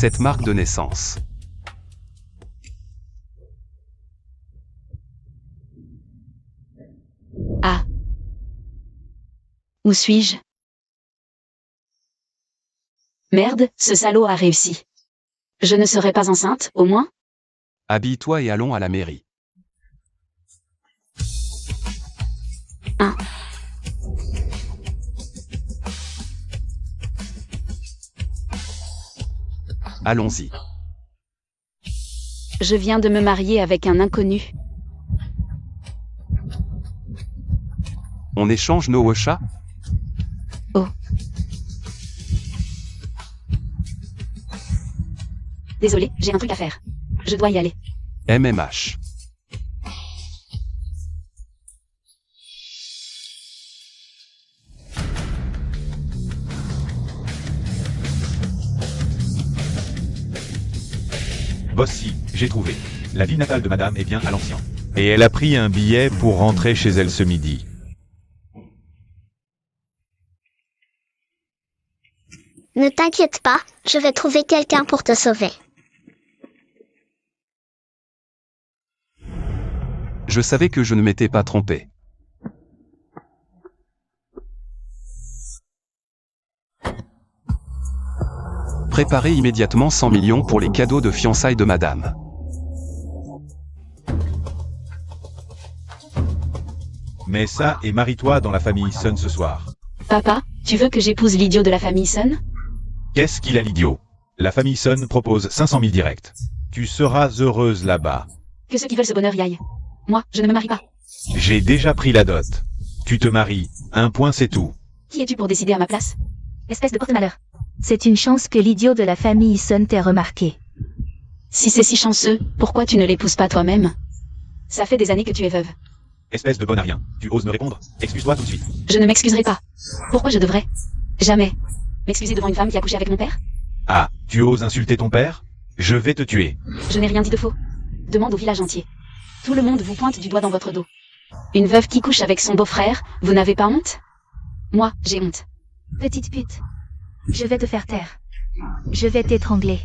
cette marque de naissance. Ah. Où suis-je? Merde, ce salaud a réussi. Je ne serai pas enceinte, au moins? Habille-toi et allons à la mairie. Hein? Allons-y. Je viens de me marier avec un inconnu. On échange nos chats? Oh. Désolé, j'ai un truc à faire. Je dois y aller. MMH. Bossy, j'ai trouvé. La ville natale de madame est bien à l'ancien. Et elle a pris un billet pour rentrer chez elle ce midi. Ne t'inquiète pas, je vais trouver quelqu'un pour te sauver. Je savais que je ne m'étais pas trompé. Préparez immédiatement 100 millions pour les cadeaux de fiançailles de madame. Mais ça, et marie-toi dans la famille Sun ce soir. Papa, tu veux que j'épouse l'idiot de la famille Sun? Qu'est-ce qu'il a l'idiot? La famille Sun propose 500 000 directs. Tu seras heureuse là-bas. Que ceux qui veulent ce bonheur y aillent. Moi, je ne me marie pas. J'ai déjà pris la dot. Tu te maries, un point c'est tout. Qui es-tu pour décider à ma place? Espèce de porte-malheur. C'est une chance que l'idiot de la famille Sun t'ait remarqué. Si c'est si chanceux, pourquoi tu ne l'épouses pas toi-même? Ça fait des années que tu es veuve. Espèce de bon à rien. Tu oses me répondre? Excuse-toi tout de suite. Je ne m'excuserai pas. Pourquoi je devrais? Jamais. M'excuser devant une femme qui a couché avec mon père? Ah, tu oses insulter ton père? Je vais te tuer. Je n'ai rien dit de faux. Demande au village entier. Tout le monde vous pointe du doigt dans votre dos. Une veuve qui couche avec son beau-frère, vous n'avez pas honte? Moi, j'ai honte. Petite pute. Je vais te faire taire. Je vais t'étrangler.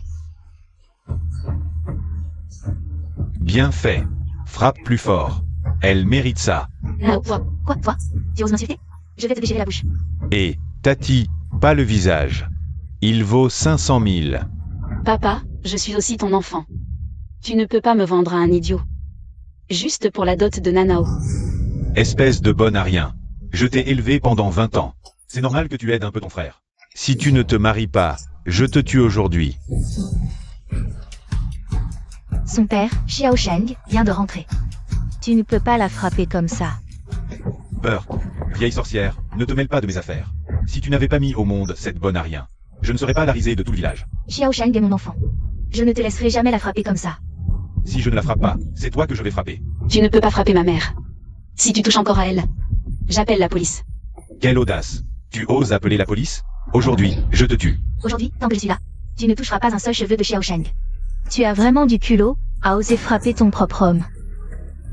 Bien fait. Frappe plus fort. Elle mérite ça. Non, quoi, toi? Tu oses m'insulter? Je vais te déchirer la bouche. Et, Tati, pas le visage. Il vaut 500 000. Papa, je suis aussi ton enfant. Tu ne peux pas me vendre à un idiot. Juste pour la dot de Nanao. Espèce de bonne à rien. Je t'ai élevé pendant 20 ans. C'est normal que tu aides un peu ton frère. Si tu ne te maries pas, je te tue aujourd'hui. Son père, Xiao Sheng, vient de rentrer. Tu ne peux pas la frapper comme ça. Burke, vieille sorcière, ne te mêle pas de mes affaires. Si tu n'avais pas mis au monde cette bonne à rien, je ne serais pas la risée de tout le village. Xiao Sheng est mon enfant. Je ne te laisserai jamais la frapper comme ça. Si je ne la frappe pas, c'est toi que je vais frapper. Tu ne peux pas frapper ma mère. Si tu touches encore à elle, j'appelle la police. Quelle audace! Tu oses appeler la police? Aujourd'hui, je te tue. Aujourd'hui, tant que je suis là, tu ne toucheras pas un seul cheveu de Xiao Sheng. Tu as vraiment du culot à oser frapper ton propre homme.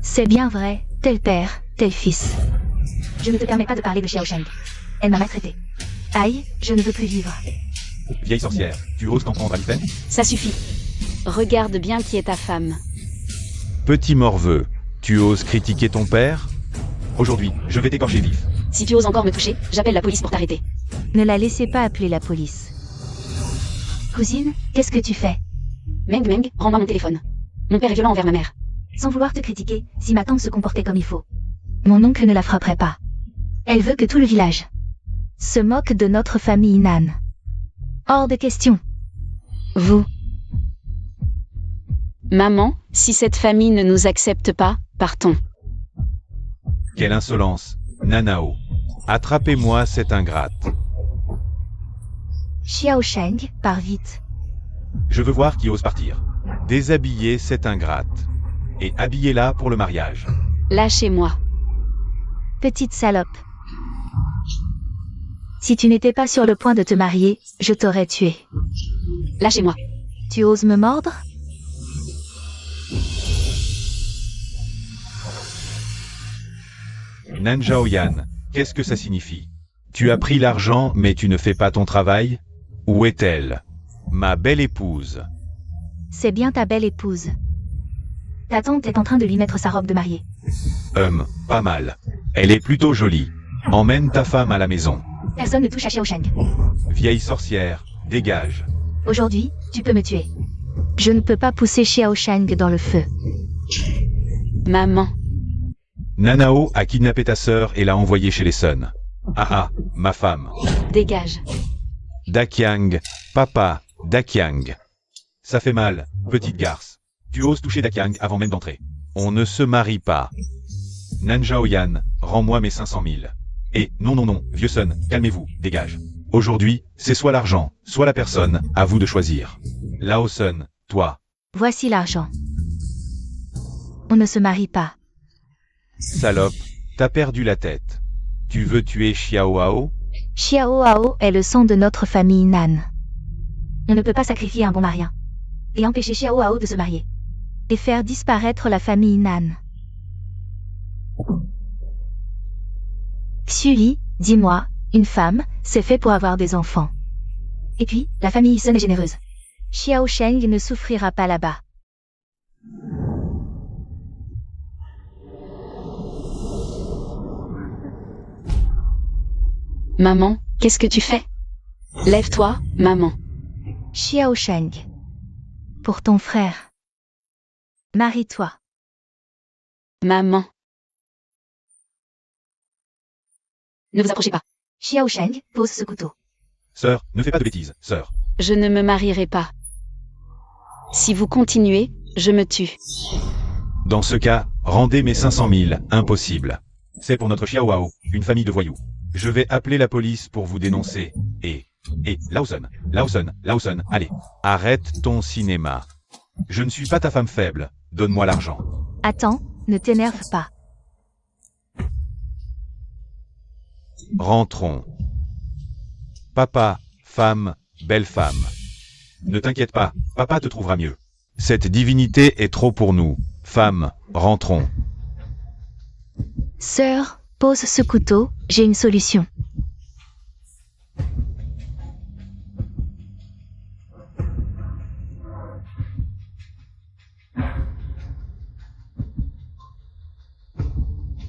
C'est bien vrai, tel père, tel fils. Je ne te permets pas de parler de Xiao Sheng. Elle m'a maltraité. Aïe, je ne veux plus vivre. Vieille sorcière, tu oses t'en prendre à l'Ifen? Ça suffit. Regarde bien qui est ta femme. Petit morveux, tu oses critiquer ton père? Aujourd'hui, je vais t'écorcher vif. Si tu oses encore me toucher, j'appelle la police pour t'arrêter. Ne la laissez pas appeler la police. Cousine, qu'est-ce que tu fais? Meng, rends-moi mon téléphone. Mon père est violent envers ma mère. Sans vouloir te critiquer, si ma tante se comportait comme il faut, mon oncle ne la frapperait pas. Elle veut que tout le village se moque de notre famille Nan. Hors de question. Vous. Maman, si cette famille ne nous accepte pas, partons. Quelle insolence. Nanao. Attrapez-moi cette ingrate. Xiao Sheng, pars vite. Je veux voir qui ose partir. Déshabillez cette ingrate. Et habillez-la pour le mariage. Lâchez-moi. Petite salope. Si tu n'étais pas sur le point de te marier, je t'aurais tué. Lâchez-moi. Tu oses me mordre? Nan Zhaoyan, qu'est-ce que ça signifie? Tu as pris l'argent mais tu ne fais pas ton travail? Où est-elle? Ma belle épouse. C'est bien ta belle épouse. Ta tante est en train de lui mettre sa robe de mariée. Pas mal. Elle est plutôt jolie. Emmène ta femme à la maison. Personne ne touche à Xiao Sheng. Vieille sorcière, dégage. Aujourd'hui, tu peux me tuer. Je ne peux pas pousser Xiao Sheng dans le feu. Maman. Nanao a kidnappé ta sœur et l'a envoyée chez les Sun. Ma femme. Dégage. Daqiang, papa, Daqiang. Ça fait mal, petite garce. Tu oses toucher Daqiang avant même d'entrer. On ne se marie pas. Nanjaoyan, rends-moi mes 500 000. Et non, vieux Sun, calmez-vous, dégage. Aujourd'hui, c'est soit l'argent, soit la personne, à vous de choisir. Lao Sun, toi. Voici l'argent. On ne se marie pas. Salope, t'as perdu la tête. Tu veux tuer Xiao Hao? Xiao Hao est le sang de notre famille Nan. On ne peut pas sacrifier un bon marien. Et empêcher Xiao Hao de se marier. Et faire disparaître la famille Nan. Xuli, dis-moi, une femme, c'est fait pour avoir des enfants. Et puis, la famille Sun est généreuse. Xiao Sheng ne souffrira pas là-bas. Maman, qu'est-ce que tu fais? Lève-toi, maman. Xiao Sheng. Pour ton frère. Marie-toi. Maman. Ne vous approchez pas. Xiao Sheng, pose ce couteau. Sœur, ne fais pas de bêtises, sœur. Je ne me marierai pas. Si vous continuez, je me tue. Dans ce cas, rendez mes 500 000, impossible. C'est pour notre Xiao Hao, une famille de voyous. Je vais appeler la police pour vous dénoncer. Et Lao Sun, allez. arrête ton cinéma. Je ne suis pas ta femme faible. Donne-moi l'argent. Attends, ne t'énerve pas. Rentrons. Papa, femme, belle femme. Ne t'inquiète pas, papa te trouvera mieux. Cette divinité est trop pour nous. Femme, rentrons. Sœur, pose ce couteau, j'ai une solution.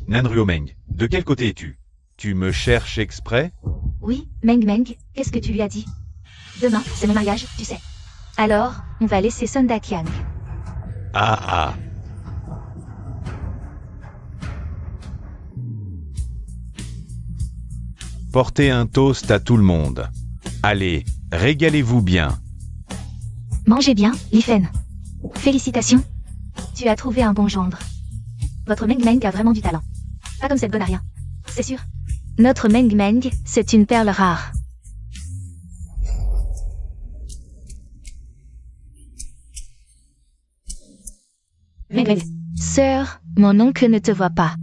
Nan Ruomeng, de quel côté es-tu? Tu me cherches exprès? Oui, Meng Meng, qu'est-ce que tu lui as dit? Demain, c'est mon mariage, tu sais. Alors, on va laisser Sun Daqiang. Portez un toast à tout le monde. Allez, régalez-vous bien. Mangez bien, Li Fen. Félicitations. Tu as trouvé un bon gendre. Votre Meng Meng a vraiment du talent. Pas comme cette bonne à rien. C'est sûr. Notre Meng Meng, c'est une perle rare. Meng Meng. Sœur, mon oncle ne te voit pas.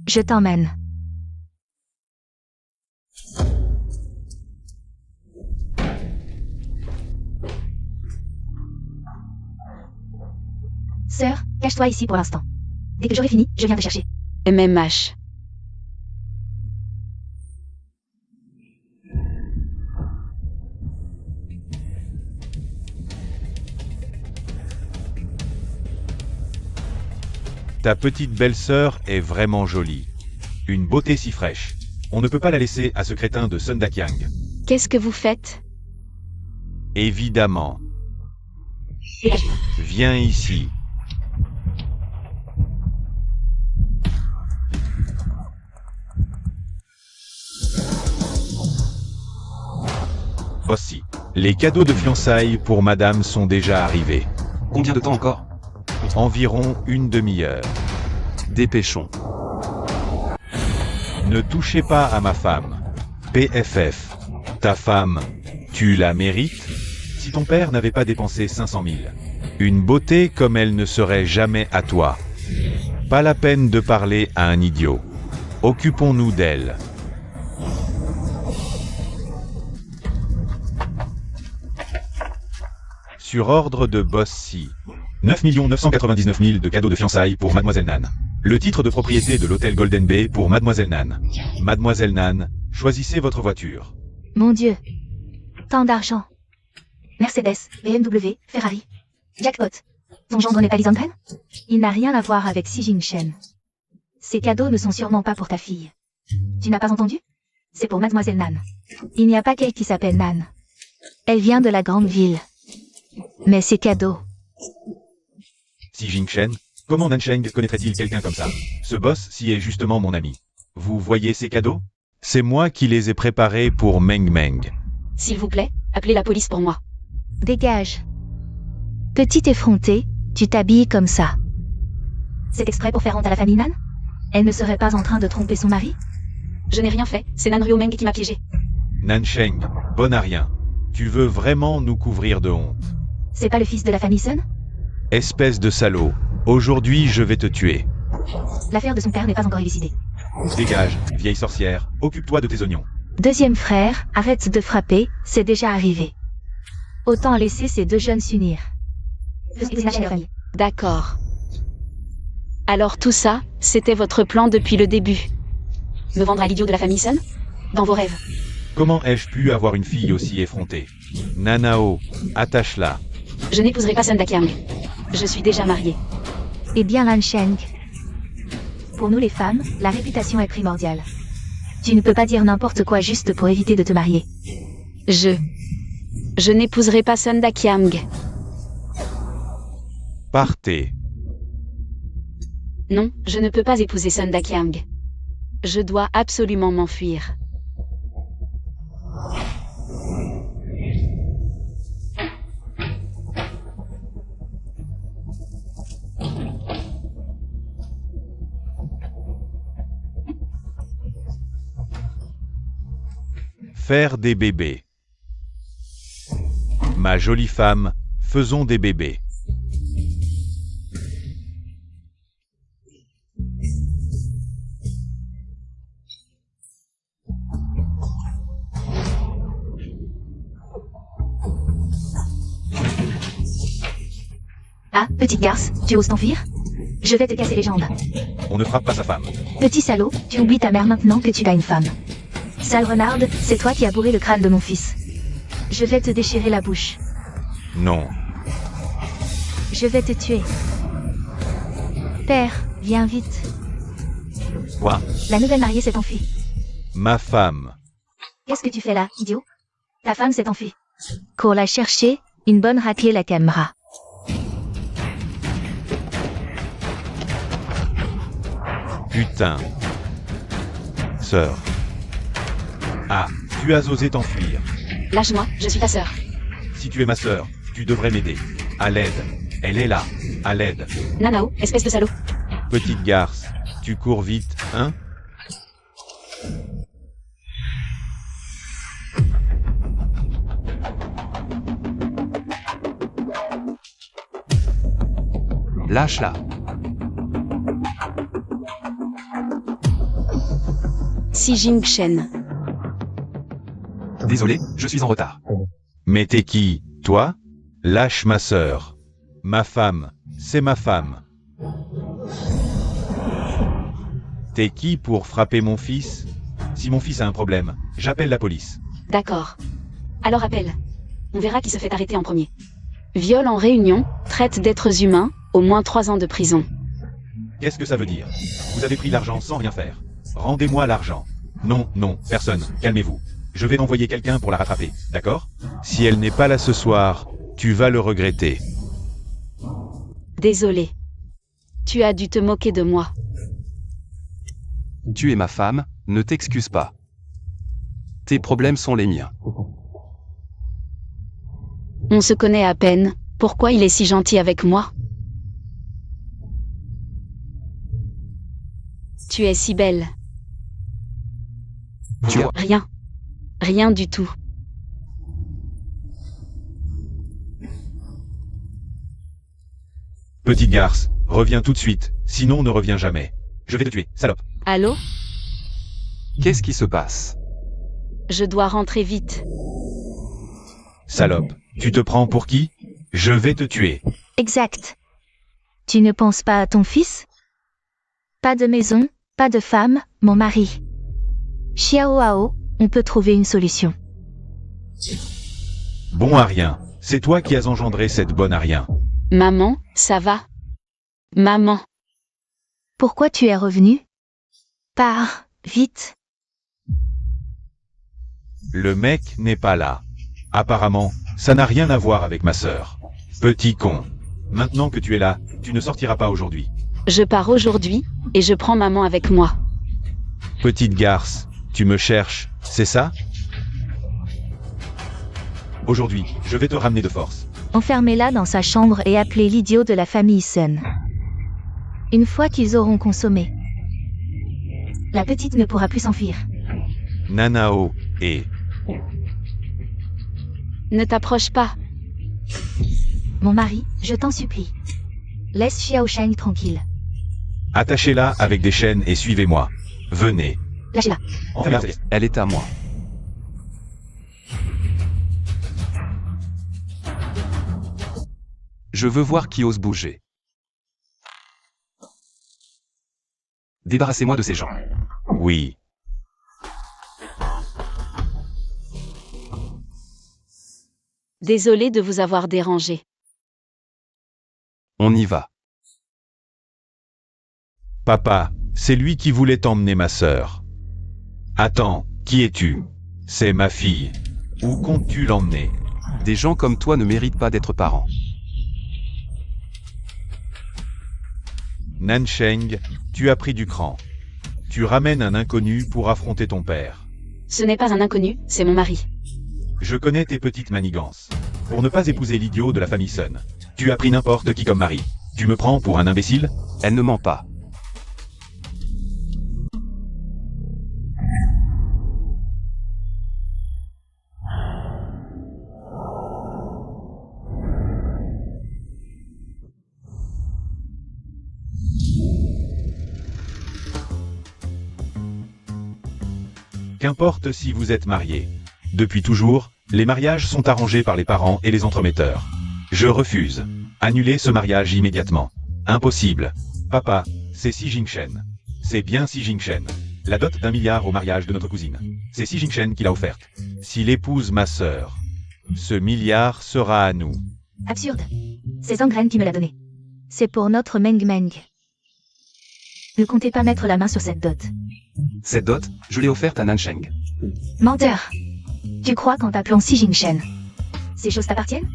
Je t'emmène. Sœur, cache-toi ici pour l'instant. Dès que j'aurai fini, je viens te chercher. MMH. Ta petite belle-sœur est vraiment jolie. Une beauté si fraîche. On ne peut pas la laisser à ce crétin de Sun Daqiang. Qu'est-ce que vous faites? Évidemment. Dégage. Viens ici. Voici. Les cadeaux de fiançailles pour madame sont déjà arrivés. Combien de temps encore? Environ une demi-heure. Dépêchons. Ne touchez pas à ma femme. PFF. Ta femme, tu la mérites? Si ton père n'avait pas dépensé 500 000. Une beauté comme elle ne serait jamais à toi. Pas la peine de parler à un idiot. Occupons-nous d'elle. Sur ordre de Boss Si. 9 999 000 de cadeaux de fiançailles pour Mademoiselle Nan. Le titre de propriété de l'hôtel Golden Bay pour Mademoiselle Nan. Mademoiselle Nan, choisissez votre voiture. Mon Dieu. Tant d'argent. Mercedes, BMW, Ferrari. Jackpot. Ton gendre n'est pas Lisandren? Il n'a rien à voir avec Xi Jinping. Ces cadeaux ne sont sûrement pas pour ta fille. Tu n'as pas entendu? C'est pour Mademoiselle Nan. Il n'y a pas qu'elle qui s'appelle Nan. Elle vient de la grande ville. Mais ces cadeaux... Xi Jinping, comment Nansheng connaîtrait-il quelqu'un comme ça? Ce boss-ci est justement mon ami. Vous voyez ces cadeaux? C'est moi qui les ai préparés pour Meng Meng. S'il vous plaît, appelez la police pour moi. Dégage. Petite effrontée, tu t'habilles comme ça. C'est exprès pour faire honte à la famille Nan? Elle ne serait pas en train de tromper son mari? Je n'ai rien fait, c'est Nan Ryomeng qui m'a piégé. Nansheng, bon à rien. Tu veux vraiment nous couvrir de honte? C'est pas le fils de la famille Sun? Espèce de salaud. Aujourd'hui, je vais te tuer. L'affaire de son père n'est pas encore élucidée. Dégage, vieille sorcière, occupe-toi de tes oignons. Deuxième frère, arrête de frapper, c'est déjà arrivé. Autant laisser ces deux jeunes s'unir. D'accord. Alors tout ça, c'était votre plan depuis le début. Me vendre à l'idiot de la famille Sun? Dans vos rêves. Comment ai-je pu avoir une fille aussi effrontée? Nanao, attache-la. Je n'épouserai pas Sun Dakyang. Je suis déjà mariée. Eh bien Nansheng. Pour nous les femmes, la réputation est primordiale. Tu ne peux pas dire n'importe quoi juste pour éviter de te marier. Je n'épouserai pas Sun Dakyang. Partez. Non, je ne peux pas épouser Sun Dakyang. Je dois absolument m'enfuir. Faire des bébés. Ma jolie femme, faisons des bébés. Ah, petite garce, tu oses t'enfuir? Je vais te casser les jambes. On ne frappe pas sa femme. Petit salaud, tu oublies ta mère maintenant que tu as une femme. Sale renarde, c'est toi qui as bourré le crâne de mon fils. Je vais te déchirer la bouche. Non. Je vais te tuer. Père, viens vite. Quoi? La nouvelle mariée s'est enfuie. Ma femme. Qu'est-ce que tu fais là, idiot? Ta femme s'est enfuie. Cours la chercher, une bonne raclée la caméra. Putain. Sœur. Ah, tu as osé t'enfuir. Lâche-moi, je suis ta sœur. Si tu es ma sœur, tu devrais m'aider. À l'aide. Elle est là. À l'aide. Nanao, espèce de salaud. Petite garce, tu cours vite, hein? Lâche-la. Xi Jinping. Désolé, je suis en retard. Mais t'es qui, toi? Lâche ma sœur. Ma femme, c'est ma femme. T'es qui pour frapper mon fils? Si mon fils a un problème, j'appelle la police. D'accord. Alors appelle. On verra qui se fait arrêter en premier. Viol en réunion, traite d'êtres humains, au moins 3 ans de prison. Qu'est-ce que ça veut dire? Vous avez pris l'argent sans rien faire. Rendez-moi l'argent. Non, non, personne, calmez-vous. Je vais envoyer quelqu'un pour la rattraper, d'accord? Si elle n'est pas là ce soir, tu vas le regretter. Désolé. Tu as dû te moquer de moi. Tu es ma femme, ne t'excuse pas. Tes problèmes sont les miens. On se connaît à peine, pourquoi il est si gentil avec moi? Tu es si belle. Tu as... Rien. Rien du tout. Petite garce, reviens tout de suite, sinon ne reviens jamais. Je vais te tuer, salope. Allô? Qu'est-ce qui se passe? Je dois rentrer vite. Salope, tu te prends pour qui? Je vais te tuer. Exact. Tu ne penses pas à ton fils? Pas de maison, pas de femme, mon mari. Xiao Hao, on peut trouver une solution. Bon à rien, C'est toi qui as engendré cette bonne à rien. Maman, ça va? Maman, Pourquoi tu es revenu? Pars, vite. Le mec n'est pas là. Apparemment, ça n'a rien à voir avec ma sœur. Petit con. Maintenant que tu es là, tu ne sortiras pas aujourd'hui. je pars aujourd'hui, et je prends maman avec moi. Petite garce, tu me cherches, c'est ça? Aujourd'hui, je vais te ramener de force. Enfermez-la dans sa chambre et appelez l'idiot de la famille Sun. Une fois qu'ils auront consommé, la petite ne pourra plus s'enfuir. Nanao, et... Ne t'approche pas. Mon mari, je t'en supplie. Laisse Xiao Sheng tranquille. Attachez-la avec des chaînes et suivez-moi. Venez. Lâchez-la. Enferme-la. Elle est à moi. Je veux voir qui ose bouger. Débarrassez-moi de ces gens. Oui. Désolée de vous avoir dérangé. On y va. Papa, c'est lui qui voulait emmener ma sœur. Attends, qui es-tu? C'est ma fille. Où comptes-tu l'emmener? Des gens comme toi ne méritent pas d'être parents. Nansheng, tu as pris du cran. Tu ramènes un inconnu pour affronter ton père. Ce n'est pas un inconnu, c'est mon mari. Je connais tes petites manigances. Pour ne pas épouser l'idiot de la famille Sun, tu as pris n'importe qui comme mari. Tu me prends pour un imbécile? Elle ne ment pas. Qu'importe si vous êtes marié. Depuis toujours, les mariages sont arrangés par les parents et les entremetteurs. Je refuse. Annulez ce mariage immédiatement. Impossible. Papa, c'est Xi Jingchen. C'est bien Xi Jingchen. La dot d'1 milliard au mariage de notre cousine. C'est Xi Jingchen qui l'a offerte. S'il épouse ma sœur, ce milliard sera à nous. Absurde. C'est Zhang qui me l'a donné. C'est pour notre Meng Meng. Ne comptez pas mettre la main sur cette dot. Cette dot, je l'ai offerte à Nansheng. Menteur. Tu crois qu'en t'appelant Xi Jingchen, ces choses t'appartiennent?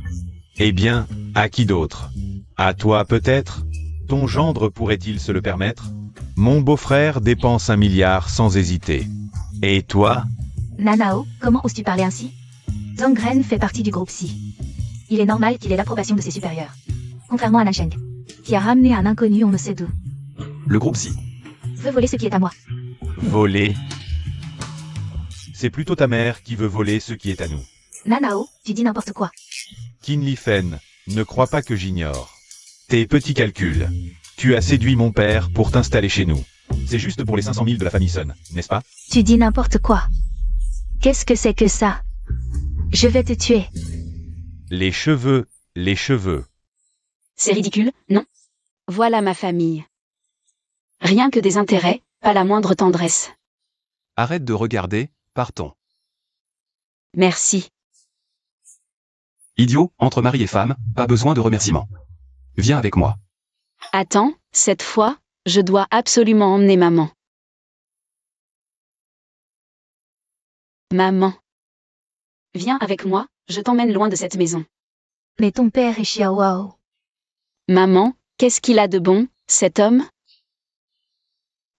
Eh bien, à qui d'autre? À toi peut-être? Ton gendre pourrait-il se le permettre? Mon beau-frère dépense 1 milliard sans hésiter. Et toi? Nanao, comment oses-tu parler ainsi? Zhang fait partie du groupe Xi. Il est normal qu'il ait l'approbation de ses supérieurs. Contrairement à Nansheng, qui a ramené un inconnu on ne sait d'où. Le groupe Xi. Veut voler ce qui est à moi. Voler? C'est plutôt ta mère qui veut voler ce qui est à nous. Nanao, tu dis n'importe quoi. Qin Li Fen, ne crois pas que j'ignore. Tes petits calculs. Tu as séduit mon père pour t'installer chez nous. C'est juste pour les 500 000 de la famille Sun, n'est-ce pas? Tu dis n'importe quoi. Qu'est-ce que c'est que ça? Je vais te tuer. Les cheveux, les cheveux. C'est ridicule, non? Voilà ma famille. Rien que des intérêts, pas la moindre tendresse. Arrête de regarder, partons. Merci. Idiot, entre mari et femme, pas besoin de remerciements. Viens avec moi. Attends, cette fois, je dois absolument emmener maman. Maman. Viens avec moi, je t'emmène loin de cette maison. Mais ton père est Xiao Wao. Maman, qu'est-ce qu'il a de bon, cet homme?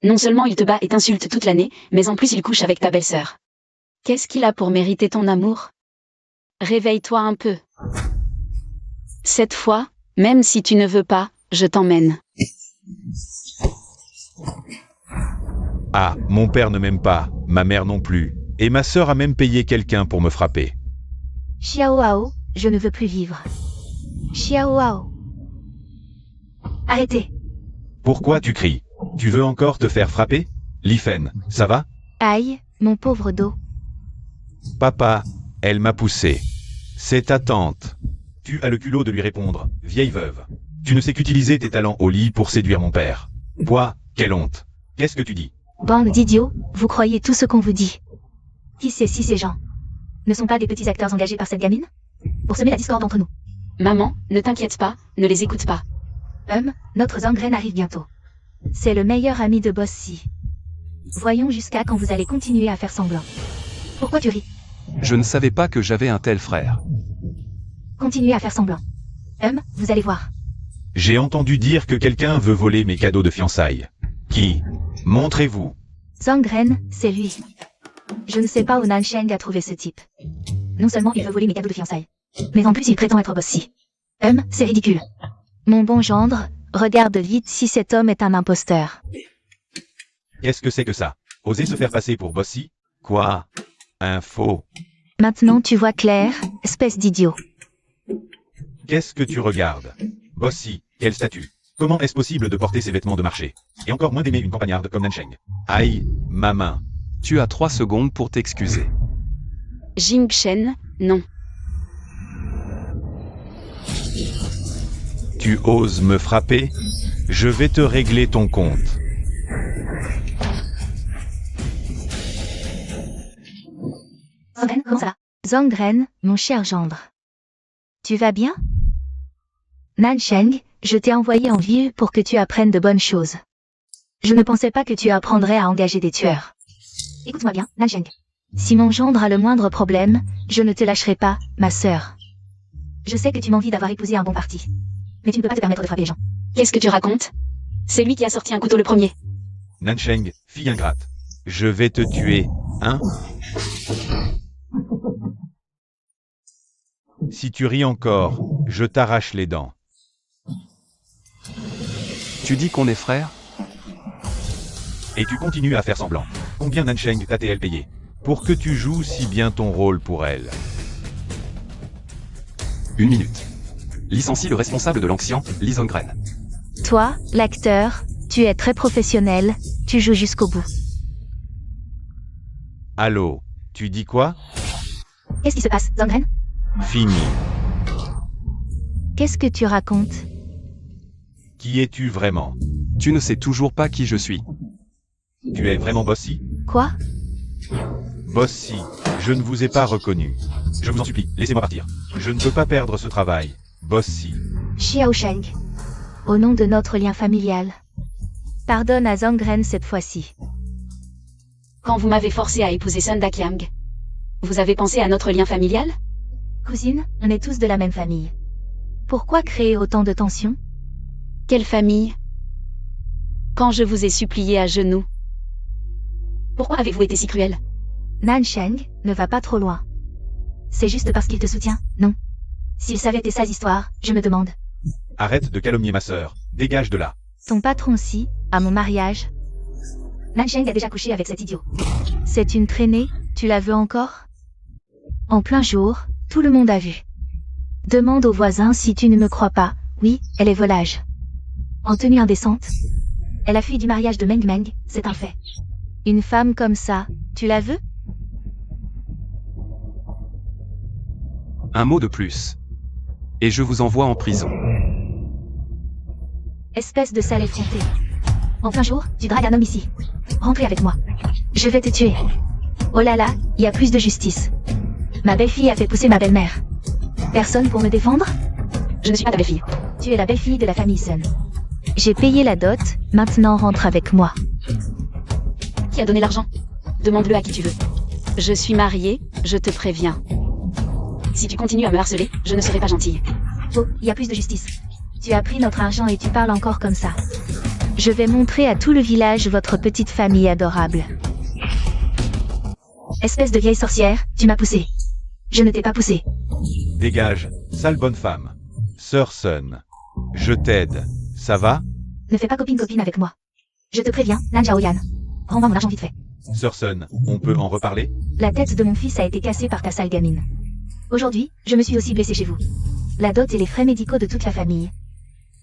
Non seulement il te bat et t'insulte toute l'année, mais en plus il couche avec ta belle-sœur. Qu'est-ce qu'il a pour mériter ton amour? Réveille-toi un peu. Cette fois, même si tu ne veux pas, je t'emmène. Ah, mon père ne m'aime pas, ma mère non plus, et ma sœur a même payé quelqu'un pour me frapper. Xiao Wao, je ne veux plus vivre. Xiao Wao. Arrêtez. Pourquoi tu cries? Tu veux encore te faire frapper? Li Fen, ça va? Aïe, mon pauvre dos. Papa, elle m'a poussé. C'est ta tante. Tu as le culot de lui répondre, vieille veuve. Tu ne sais qu'utiliser tes talents au lit pour séduire mon père. Quoi? Quelle honte. Qu'est-ce que tu dis? Bande d'idiots, vous croyez tout ce qu'on vous dit. Qui sait si ces gens ne sont pas des petits acteurs engagés par cette gamine? Pour semer la discorde entre nous. Maman, ne t'inquiète pas, ne les écoute pas. Notre Zangren arrive bientôt. C'est le meilleur ami de Bossy. Voyons jusqu'à quand vous allez continuer à faire semblant. Pourquoi tu ris? Je ne savais pas que j'avais un tel frère. Continuez à faire semblant. Vous allez voir. J'ai entendu dire que quelqu'un veut voler mes cadeaux de fiançailles. Qui? Montrez-vous. Zangren, c'est lui. Je ne sais pas où Nansheng a trouvé ce type. Non seulement il veut voler mes cadeaux de fiançailles, mais en plus il prétend être Bossy. C'est ridicule. Mon bon gendre, regarde vite si cet homme est un imposteur. Qu'est-ce que c'est que ça? Oser se faire passer pour Bossy? Quoi? Un faux. Maintenant tu vois clair, espèce d'idiot. Qu'est-ce que tu regardes? Bossy, quel statut? Comment est-ce possible de porter ces vêtements de marché? Et encore moins d'aimer une campagnarde comme Nansheng. Aïe, ma main. Tu as 3 secondes pour t'excuser. Jingshen, non. Tu oses me frapper? Je vais te régler ton compte. Zangren, comment ça va? Zangren, mon cher gendre. Tu vas bien? Nansheng, je t'ai envoyé en ville pour que tu apprennes de bonnes choses. Je ne pensais pas que tu apprendrais à engager des tueurs. Écoute-moi bien, Nansheng. Si mon gendre a le moindre problème, je ne te lâcherai pas, ma sœur. Je sais que tu m'envies d'avoir épousé un bon parti. Mais tu ne peux pas te permettre de frapper les gens. Qu'est-ce que tu racontes? C'est lui qui a sorti un couteau le premier. Nansheng, fille ingrate. Je vais te tuer, hein? Si tu ris encore, je t'arrache les dents. Tu dis qu'on est frères? Et tu continues à faire semblant. Combien Nansheng t'a-t-elle payé? Pour que tu joues si bien ton rôle pour elle. 1 minute. Licencie le responsable de l'ancien, Lee Zangren. Toi, l'acteur, tu es très professionnel, tu joues jusqu'au bout. Allô, tu dis quoi? Qu'est-ce qui se passe, Zangren? Fini. Qu'est-ce que tu racontes? Qui es-tu vraiment? Tu ne sais toujours pas qui je suis. Tu es vraiment Bossy? Quoi? Bossy, je ne vous ai pas reconnu. Je vous en supplie, laissez-moi partir. Je ne peux pas perdre ce travail. Bossy. Xiaosheng. Au nom de notre lien familial. Pardonne à Zangren cette fois-ci. Quand vous m'avez forcé à épouser Sun Dakyang, vous avez pensé à notre lien familial? Cousine, on est tous de la même famille. Pourquoi créer autant de tensions? Quelle famille? Quand je vous ai supplié à genoux. Pourquoi avez-vous été si cruel? Nansheng ne va pas trop loin. C'est juste parce qu'il te soutient, non? S'il savait tes sales histoires, je me demande. Arrête de calomnier ma sœur. Dégage de là. Ton patron-ci, à mon mariage. Nansheng a déjà couché avec cet idiot. C'est une traînée, tu la veux encore? En plein jour, tout le monde a vu. Demande aux voisins si tu ne me crois pas. Oui, elle est volage. En tenue indécente. Elle a fui du mariage de Meng Meng, c'est un fait. Une femme comme ça, tu la veux? Un mot de plus. Et je vous envoie en prison. Espèce de sale effronté. En plein jour, tu dragues un homme ici. Rentrez avec moi. Je vais te tuer. Oh là là, il y a plus de justice. Ma belle-fille a fait pousser ma belle-mère. Personne pour me défendre? Je ne suis pas ta belle-fille. Tu es la belle-fille de la famille Sun. J'ai payé la dot, maintenant rentre avec moi. Qui a donné l'argent? Demande-le à qui tu veux. Je suis mariée, je te préviens. Si tu continues à me harceler, je ne serai pas gentille. Oh, il y a plus de justice. Tu as pris notre argent et tu parles encore comme ça. Je vais montrer à tout le village votre petite famille adorable. Espèce de vieille sorcière, tu m'as poussé. Je ne t'ai pas poussé. Dégage, sale bonne femme. Sœur Sun. Je t'aide. Ça va? Ne fais pas copine-copine avec moi. Je te préviens, Nan Xiaoyan. Rends-moi mon argent vite fait. Sœur Sun, on peut en reparler? La tête de mon fils a été cassée par ta sale gamine. Aujourd'hui, je me suis aussi blessée chez vous. La dot et les frais médicaux de toute la famille.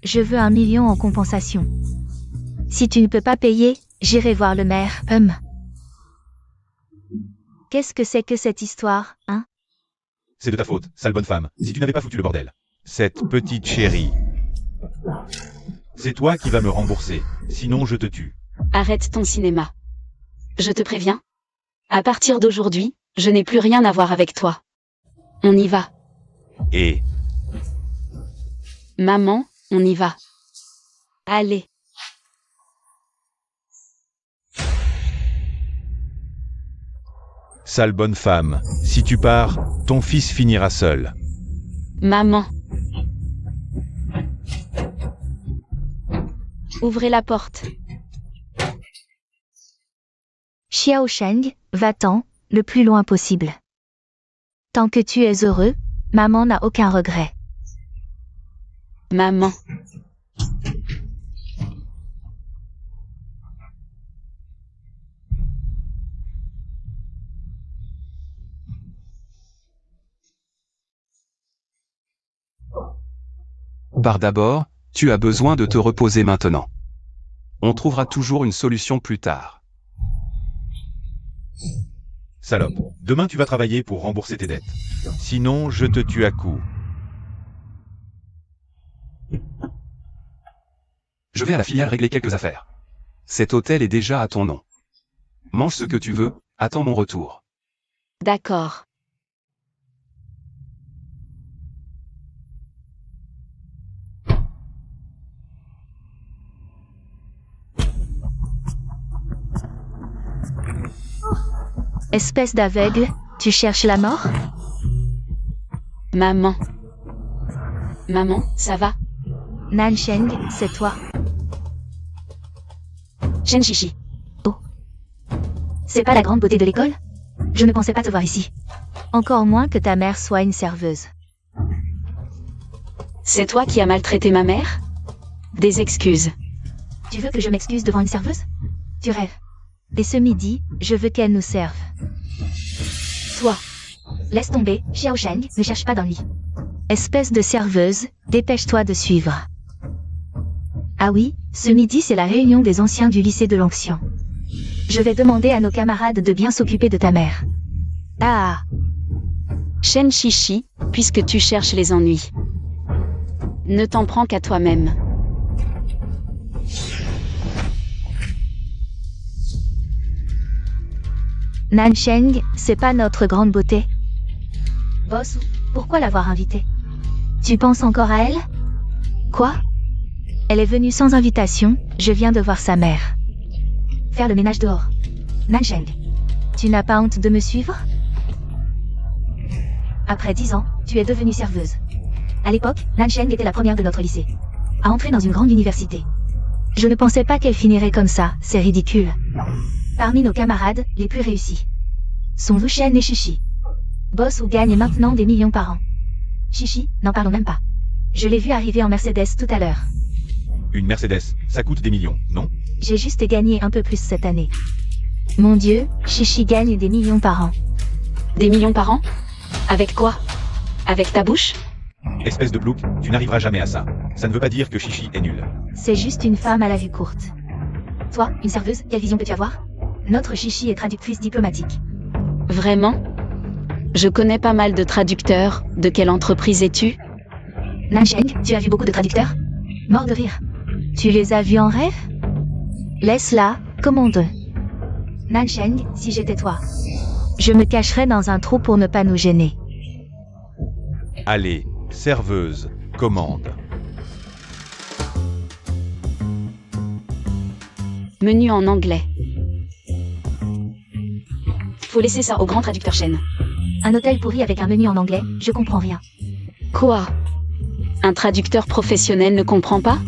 Je veux 1 million en compensation. Si tu ne peux pas payer, j'irai voir le maire. Qu'est-ce que c'est que cette histoire, hein? C'est de ta faute, sale bonne femme, si tu n'avais pas foutu le bordel. Cette petite chérie. C'est toi qui vas me rembourser, sinon je te tue. Arrête ton cinéma. Je te préviens. À partir d'aujourd'hui, je n'ai plus rien à voir avec toi. On y va. Et Maman, on y va. Allez. sale bonne femme, si tu pars, ton fils finira seul. Maman. Ouvrez la porte. Xiao Sheng, va-t'en, le plus loin possible. Tant que tu es heureux, maman n'a aucun regret. Maman. Bar d'abord, tu as besoin de te reposer maintenant. On trouvera toujours une solution plus tard. Salope, demain tu vas travailler pour rembourser tes dettes. Sinon, je te tue à coups. Je vais à la filiale régler quelques affaires. Cet hôtel est déjà à ton nom. Mange ce que tu veux, attends mon retour. D'accord. Espèce d'aveugle, tu cherches la mort? Maman. Maman, ça va? Nansheng, c'est toi. Shen Chichi. C'est pas la grande beauté de l'école? Je ne pensais pas te voir ici. Encore moins que ta mère soit une serveuse. C'est toi qui as maltraité ma mère? Des excuses. Tu veux que je m'excuse devant une serveuse? Tu rêves. Et ce midi, je veux qu'elle nous serve. Toi. Laisse tomber, Xiao Sheng, ne cherche pas d'ennui. Espèce de serveuse, dépêche-toi de suivre. Ah oui, ce midi c'est la réunion des anciens du lycée de l'Onction. Je vais demander à nos camarades de bien s'occuper de ta mère. Ah, Shen Chichi, puisque tu cherches les ennuis. Ne t'en prends qu'à toi-même. Nansheng, c'est pas notre grande beauté. Boss, pourquoi l'avoir invitée? Tu penses encore à elle? Quoi? Elle est venue sans invitation, je viens de voir sa mère. Faire le ménage dehors. Nansheng, tu n'as pas honte de me suivre? Après 10 ans, tu es devenue serveuse. À l'époque, Nansheng était la première de notre lycée. À entrer dans une grande université. Je ne pensais pas qu'elle finirait comme ça, c'est ridicule. Parmi nos camarades, les plus réussis sont Lushen et Chichi. Boss ou gagne maintenant des millions par an. Chichi, n'en parlons même pas. Je l'ai vu arriver en Mercedes tout à l'heure. Une Mercedes, ça coûte des millions, non? J'ai juste gagné un peu plus cette année. Mon Dieu, Chichi gagne des millions par an. Des millions par an? Avec quoi? Avec ta bouche? Espèce de plouc, tu n'arriveras jamais à ça. Ça ne veut pas dire que Chichi est nul. C'est juste une femme à la vue courte. Toi, une serveuse, quelle vision peux-tu avoir? Notre Chichi est traductrice diplomatique. Vraiment? Je connais pas mal de traducteurs. De quelle entreprise es-tu? Nansheng, tu as vu beaucoup de traducteurs? Mort de rire. Tu les as vus en rêve? Laisse-la, commande. Nansheng, si j'étais toi, je me cacherais dans un trou pour ne pas nous gêner. Allez, serveuse, commande. Menu en anglais. Faut laisser ça au grand traducteur Shen. Un hôtel pourri avec un menu en anglais, je comprends rien. Quoi? Un traducteur professionnel ne comprend pas?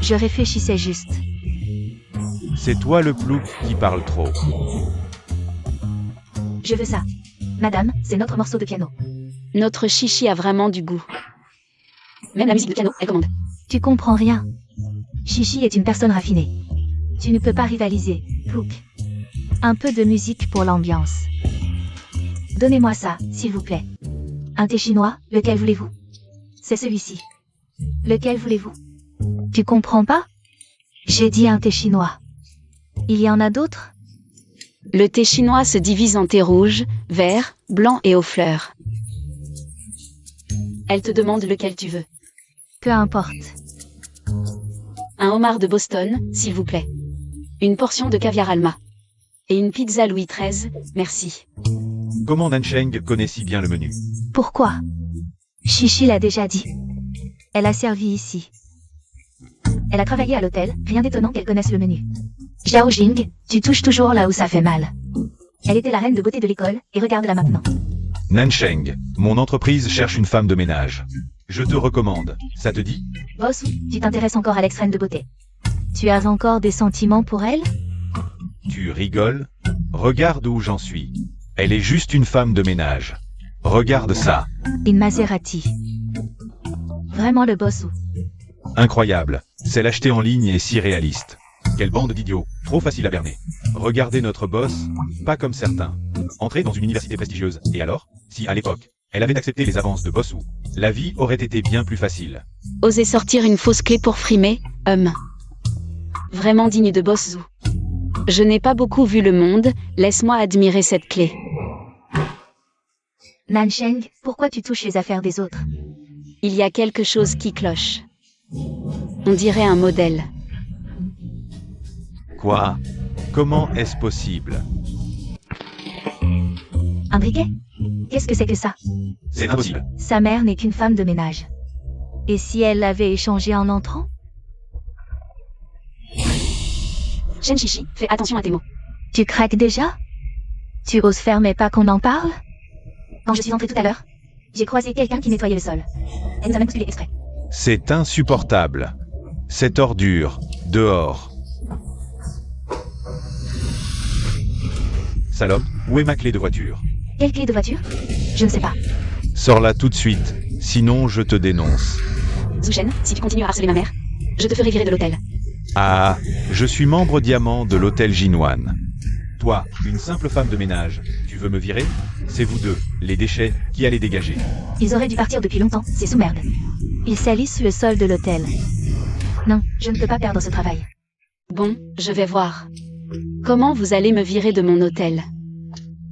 Je réfléchissais juste. C'est toi le plouc qui parle trop. Je veux ça. Madame, c'est notre morceau de piano. Notre Chichi a vraiment du goût. Même la musique de piano, elle commande. Tu comprends rien. Chichi est une personne raffinée. Tu ne peux pas rivaliser, Plouk. Un peu de musique pour l'ambiance. Donnez-moi ça, s'il vous plaît. Un thé chinois, lequel voulez-vous? C'est celui-ci. Lequel voulez-vous? Tu comprends pas? J'ai dit un thé chinois. Il y en a d'autres? Le thé chinois se divise en thé rouge, vert, blanc et aux fleurs. Elle te demande lequel tu veux. Peu importe. Un homard de Boston, s'il vous plaît. Une portion de caviar Alma. Et une pizza Louis XIII, merci. Comment Nansheng connaît si bien le menu? Pourquoi? Chichi l'a déjà dit. Elle a servi ici. Elle a travaillé à l'hôtel, rien d'étonnant qu'elle connaisse le menu. Xiao Jing, tu touches toujours là où ça fait mal. Elle était la reine de beauté de l'école, et regarde-la maintenant. Nansheng, mon entreprise cherche une femme de ménage. Je te recommande, ça te dit? Boss, tu t'intéresses encore à l'ex-reine de beauté. Tu as encore des sentiments pour elle? Tu rigoles? Regarde où j'en suis. Elle est juste une femme de ménage. Regarde ça. Une Maserati. Vraiment le boss. Incroyable. Celle achetée en ligne est si réaliste. Quelle bande d'idiots. Trop facile à berner. Regardez notre boss, pas comme certains. Entrer dans une université prestigieuse, et alors? Si à l'époque, elle avait accepté les avances de Bossou, la vie aurait été bien plus facile. Oser sortir une fausse clé pour frimer, Vraiment digne de Bossou. Je n'ai pas beaucoup vu le monde, laisse-moi admirer cette clé. Nansheng, pourquoi tu touches les affaires des autres? Il y a quelque chose qui cloche. On dirait un modèle. Quoi? Comment est-ce possible? Un briquet? Qu'est-ce que c'est que ça? C'est impossible. Sa mère n'est qu'une femme de ménage. Et si elle l'avait échangé en entrant? Shen Chichi, fais attention à tes mots. Tu craques déjà? Tu oses faire mais pas qu'on en parle? Quand je suis entrée tout à l'heure, j'ai croisé quelqu'un qui nettoyait le sol. Elle nous a même bousculé exprès. C'est insupportable. Cette ordure, dehors. Salope, où est ma clé de voiture? Quelle clé de voiture? Je ne sais pas. Sors-la tout de suite, sinon je te dénonce. Zhu, si tu continues à harceler ma mère, je te ferai virer de l'hôtel. Ah, je suis membre diamant de l'hôtel Jinwan. Toi, une simple femme de ménage, tu veux me virer? C'est vous deux, les déchets, qui allez dégager. Ils auraient dû partir depuis longtemps, c'est sous-merde. Ils salissent le sol de l'hôtel. Non, je ne peux pas perdre ce travail. Bon, je vais voir. Comment vous allez me virer de mon hôtel?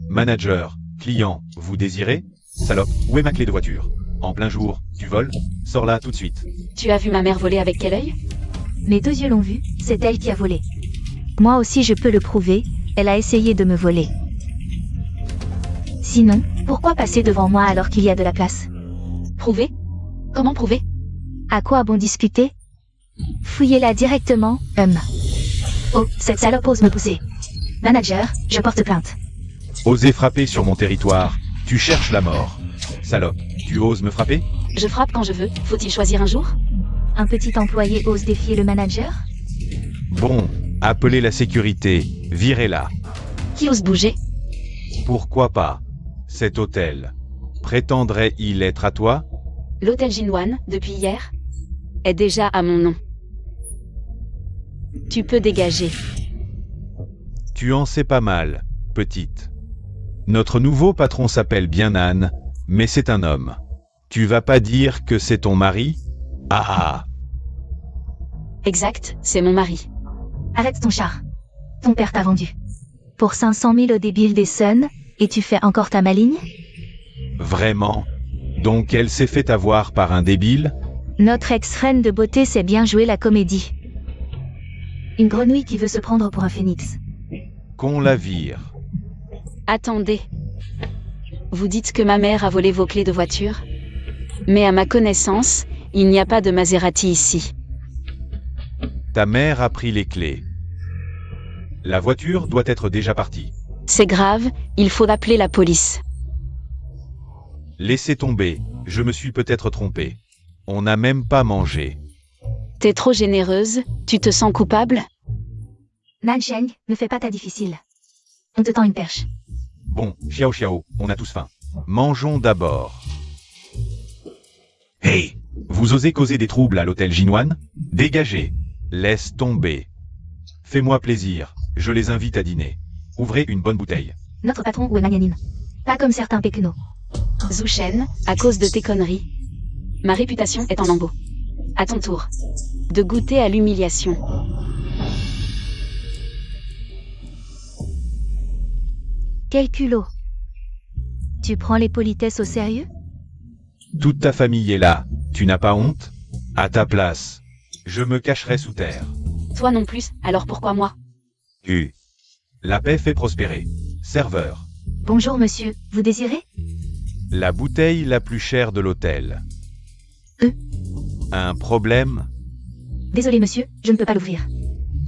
Manager, client, vous désirez? Salope, où est ma clé de voiture? En plein jour, tu voles? Sors-la tout de suite. Tu as vu ma mère voler avec quel œil? Mes deux yeux l'ont vu, c'est elle qui a volé. Moi aussi je peux le prouver, elle a essayé de me voler. Sinon, pourquoi passer devant moi alors qu'il y a de la place? Prouver? Comment prouver? À quoi bon discuter? Fouillez-la directement, Oh, cette salope ose me pousser. Manager, je porte plainte. Oser frapper sur mon territoire, tu cherches la mort. Salope, tu oses me frapper? Je frappe quand je veux, faut-il choisir un jour? Un petit employé ose défier le manager? Bon, appelez la sécurité, virez-la. Qui ose bouger? Pourquoi pas? Cet hôtel, prétendrait-il être à toi? L'hôtel Jinwan, depuis hier, est déjà à mon nom. Tu peux dégager. Tu en sais pas mal, petite. Notre nouveau patron s'appelle bien Nan, mais c'est un homme. Tu vas pas dire que c'est ton mari? Ah! Exact, c'est mon mari. Arrête ton char. Ton père t'a vendu. Pour 500 000 au débile des Suns, et tu fais encore ta maligne? Vraiment? Donc elle s'est fait avoir par un débile? Notre ex-reine de beauté sait bien jouer la comédie. Une grenouille qui veut se prendre pour un phénix. Qu'on la vire. Attendez. Vous dites que ma mère a volé vos clés de voiture? Mais à ma connaissance, il n'y a pas de Maserati ici. Ta mère a pris les clés. La voiture doit être déjà partie. C'est grave, il faut appeler la police. Laissez tomber, je me suis peut-être trompé. On n'a même pas mangé. T'es trop généreuse, tu te sens coupable? Nansheng, ne fais pas ta difficile. On te tend une perche. Bon, Xiao, on a tous faim. Mangeons d'abord. Hey, vous osez causer des troubles à l'hôtel Jinwan? Dégagez. Laisse tomber. Fais-moi plaisir, je les invite à dîner. Ouvrez une bonne bouteille. Notre patron ou est magnanime. Pas comme certains péquenots. Zhu Shen, à cause de tes conneries, ma réputation est en lambeaux. À ton tour de goûter à l'humiliation. Quel culot. Tu prends les politesses au sérieux? Toute ta famille est là, tu n'as pas honte? À ta place, je me cacherai sous terre. Toi non plus, alors pourquoi moi? La paix fait prospérer. Serveur. Bonjour monsieur, vous désirez? La bouteille la plus chère de l'hôtel. Un problème? Désolé monsieur, je ne peux pas l'ouvrir.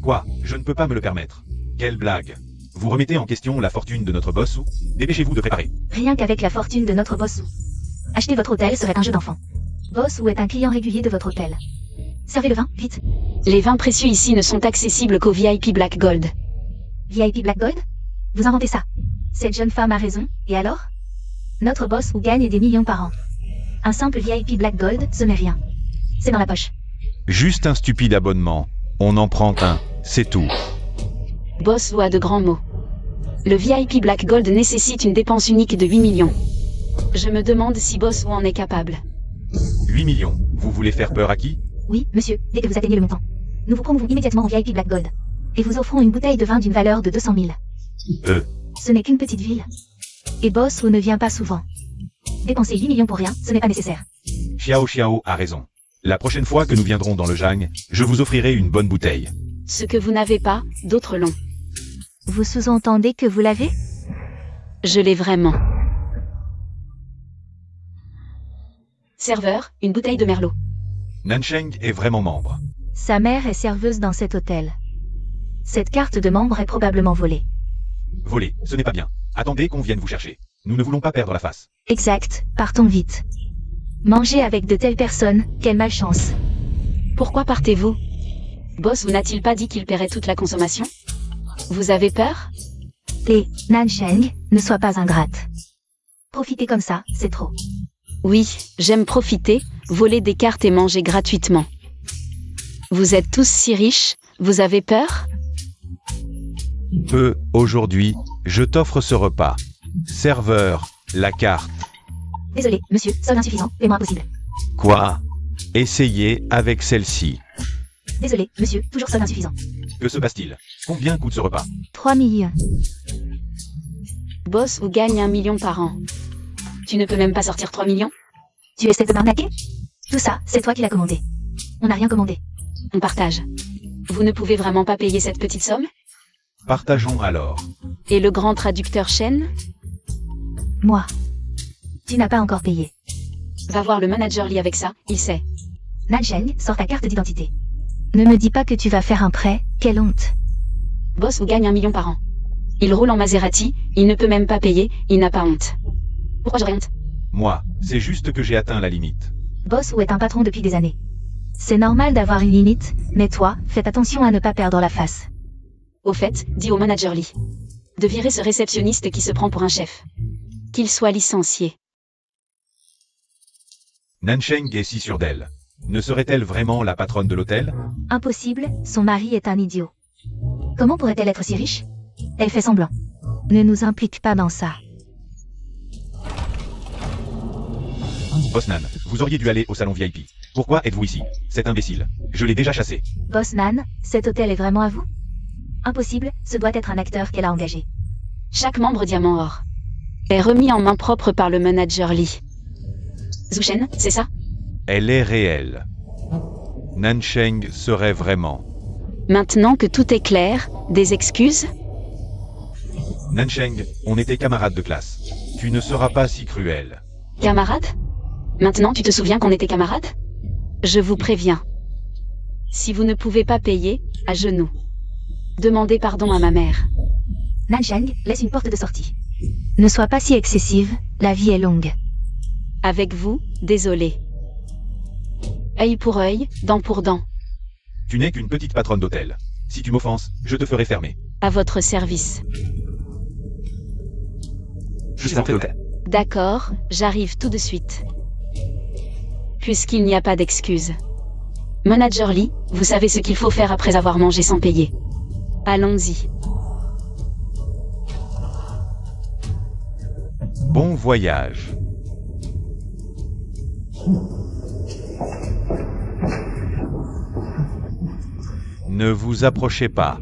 Quoi? Je ne peux pas me le permettre. Quelle blague. Vous remettez en question la fortune de notre boss ou? Dépêchez-vous de préparer. Rien qu'avec la fortune de notre boss. Acheter votre hôtel serait un jeu d'enfant. Boss ou est un client régulier de votre hôtel. Servez le vin, vite. Les vins précieux ici ne sont accessibles qu'au VIP Black Gold. VIP Black Gold? Vous inventez ça. Cette jeune femme a raison, et alors? Notre boss ou gagne des millions par an. Un simple VIP Black Gold, ce n'est rien. C'est dans la poche. Juste un stupide abonnement. On en prend un, c'est tout. Boss ou a de grands mots. Le VIP Black Gold nécessite une dépense unique de 8 millions. Je me demande si Boss ou en est capable. 8 millions. Vous voulez faire peur à qui? Oui, monsieur, dès que vous atteignez le montant. Nous vous promouvons immédiatement au VIP Black Gold. Et vous offrons une bouteille de vin d'une valeur de 200 000. Ce n'est qu'une petite ville. Et Boss ou ne vient pas souvent. Dépenser 8 millions pour rien, ce n'est pas nécessaire. Xiao Xiao a raison. La prochaine fois que nous viendrons dans le Jang, je vous offrirai une bonne bouteille. Ce que vous n'avez pas, d'autres l'ont. Vous sous-entendez que vous l'avez? Je l'ai vraiment. Serveur, une bouteille de Merlot. Nansheng est vraiment membre. Sa mère est serveuse dans cet hôtel. Cette carte de membre est probablement volée. Voler, ce n'est pas bien. Attendez qu'on vienne vous chercher. Nous ne voulons pas perdre la face. Exact, partons vite. Manger avec de telles personnes, quelle malchance. Pourquoi partez-vous? Boss vous n'a-t-il pas dit qu'il paierait toute la consommation? Vous avez peur? Nansheng, ne sois pas ingrate. Profiter comme ça, c'est trop. Oui, j'aime profiter, voler des cartes et manger gratuitement. Vous êtes tous si riches, vous avez peur? Aujourd'hui, je t'offre ce repas. Serveur, la carte. Désolé, monsieur, solde insuffisant, paiement impossible. Quoi? Essayez avec celle-ci. Désolé, monsieur, toujours solde insuffisant. Que se passe-t-il? Combien coûte ce repas? 3 millions. Boss ou gagne 1 million par an. Tu ne peux même pas sortir 3 millions? Tu essaies de m'arnaquer? Tout ça, c'est toi qui l'as commandé. On n'a rien commandé. On partage. Vous ne pouvez vraiment pas payer cette petite somme? Partageons alors. Et le grand traducteur Shen? Moi. Tu n'as pas encore payé. Va voir le manager Lee avec ça, il sait. Nansheng, sors ta carte d'identité. Ne me dis pas que tu vas faire un prêt, quelle honte. Boss ou gagne 1 million par an. Il roule en Maserati, il ne peut même pas payer, il n'a pas honte. Pourquoi j'aurais honte? Moi, c'est juste que j'ai atteint la limite. Boss ou est un patron depuis des années. C'est normal d'avoir une limite, mais toi, faites attention à ne pas perdre la face. Au fait, dis au manager Lee de virer ce réceptionniste qui se prend pour un chef. Qu'il soit licencié. Nansheng est si sûre d'elle. Ne serait-elle vraiment la patronne de l'hôtel? Impossible, son mari est un idiot. Comment pourrait-elle être si riche? Elle fait semblant. Ne nous implique pas dans ça. Boss Nan, vous auriez dû aller au salon VIP. Pourquoi êtes-vous ici? Cet imbécile. Je l'ai déjà chassé. Boss Nan, cet hôtel est vraiment à vous? Impossible, ce doit être un acteur qu'elle a engagé. Chaque membre diamant or est remis en main propre par le manager Lee. Zhu Shen, c'est ça? Elle est réelle. Nansheng serait vraiment. Maintenant que tout est clair, des excuses? Nansheng, on était camarades de classe. Tu ne seras pas si cruel. Camarade? Maintenant tu te souviens qu'on était camarades? Je vous préviens. Si vous ne pouvez pas payer, à genoux. Demandez pardon à ma mère. Nansheng, laisse une porte de sortie. Ne sois pas si excessive, la vie est longue. Avec vous, désolé. Œil pour œil, dent pour dent. Tu n'es qu'une petite patronne d'hôtel. Si tu m'offenses, je te ferai fermer. À votre service. Je suis un hôtel. D'accord, j'arrive tout de suite. Puisqu'il n'y a pas d'excuse. Manager Lee, vous savez ce qu'il faut faire après avoir mangé sans payer. Allons-y. Bon voyage. Ne vous approchez pas.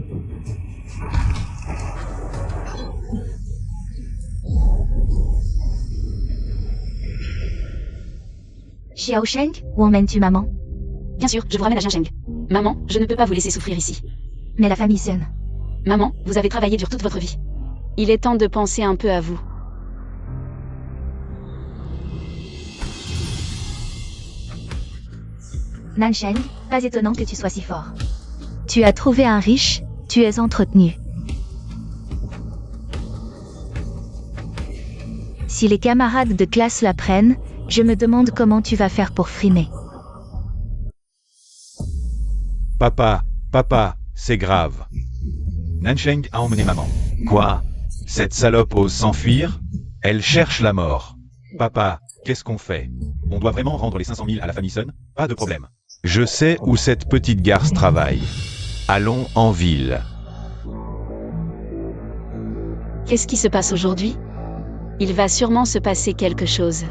Xiao Sheng, où emmènes-tu maman? Bien sûr, je vous ramène à Jincheng. Maman, je ne peux pas vous laisser souffrir ici. Mais la famille Sun. Maman, vous avez travaillé dur toute votre vie. Il est temps de penser un peu à vous. Nansheng, pas étonnant que tu sois si fort. Tu as trouvé un riche, tu es entretenu. Si les camarades de classe l'apprennent, je me demande comment tu vas faire pour frimer. Papa, c'est grave. Nansheng a emmené maman. Quoi? Cette salope ose s'enfuir? Elle cherche la mort. Papa, qu'est-ce qu'on fait? On doit vraiment rendre les 500 000 à la famille Sun? Pas de problème. Je sais où cette petite garce travaille. Allons en ville. Qu'est-ce qui se passe aujourd'hui? Il va sûrement se passer quelque chose.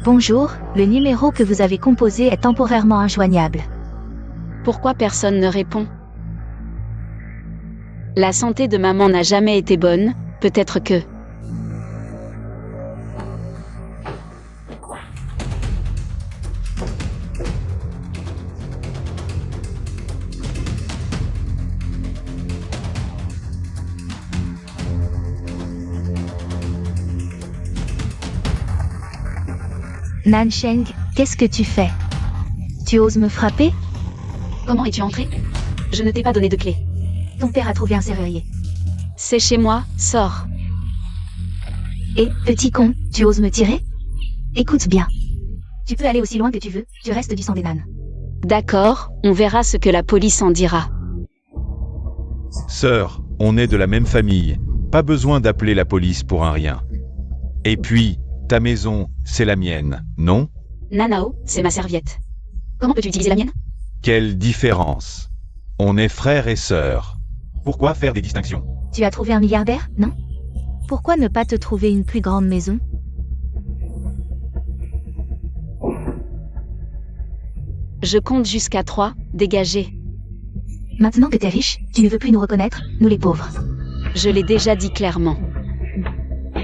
Bonjour, le numéro que vous avez composé est temporairement injoignable. Pourquoi personne ne répond? La santé de maman n'a jamais été bonne, peut-être que... Nansheng, qu'est-ce que tu fais? Tu oses me frapper? Comment es-tu entré? Je ne t'ai pas donné de clé. Ton père a trouvé un serrurier. C'est chez moi, sors. Et, petit con, tu oses me tirer? Écoute bien. Tu peux aller aussi loin que tu veux, tu restes du sang des nonnes. D'accord, on verra ce que la police en dira. Sœur, on est de la même famille. Pas besoin d'appeler la police pour un rien. Et puis, ta maison, c'est la mienne, non? Nanao, c'est ma serviette. Comment peux-tu utiliser la mienne? Quelle différence? On est frères et sœurs. Pourquoi faire des distinctions? Tu as trouvé un milliardaire, non? Pourquoi ne pas te trouver une plus grande maison? Je compte jusqu'à 3, dégagez. Maintenant que t'es riche, tu ne veux plus nous reconnaître, nous les pauvres. Je l'ai déjà dit clairement.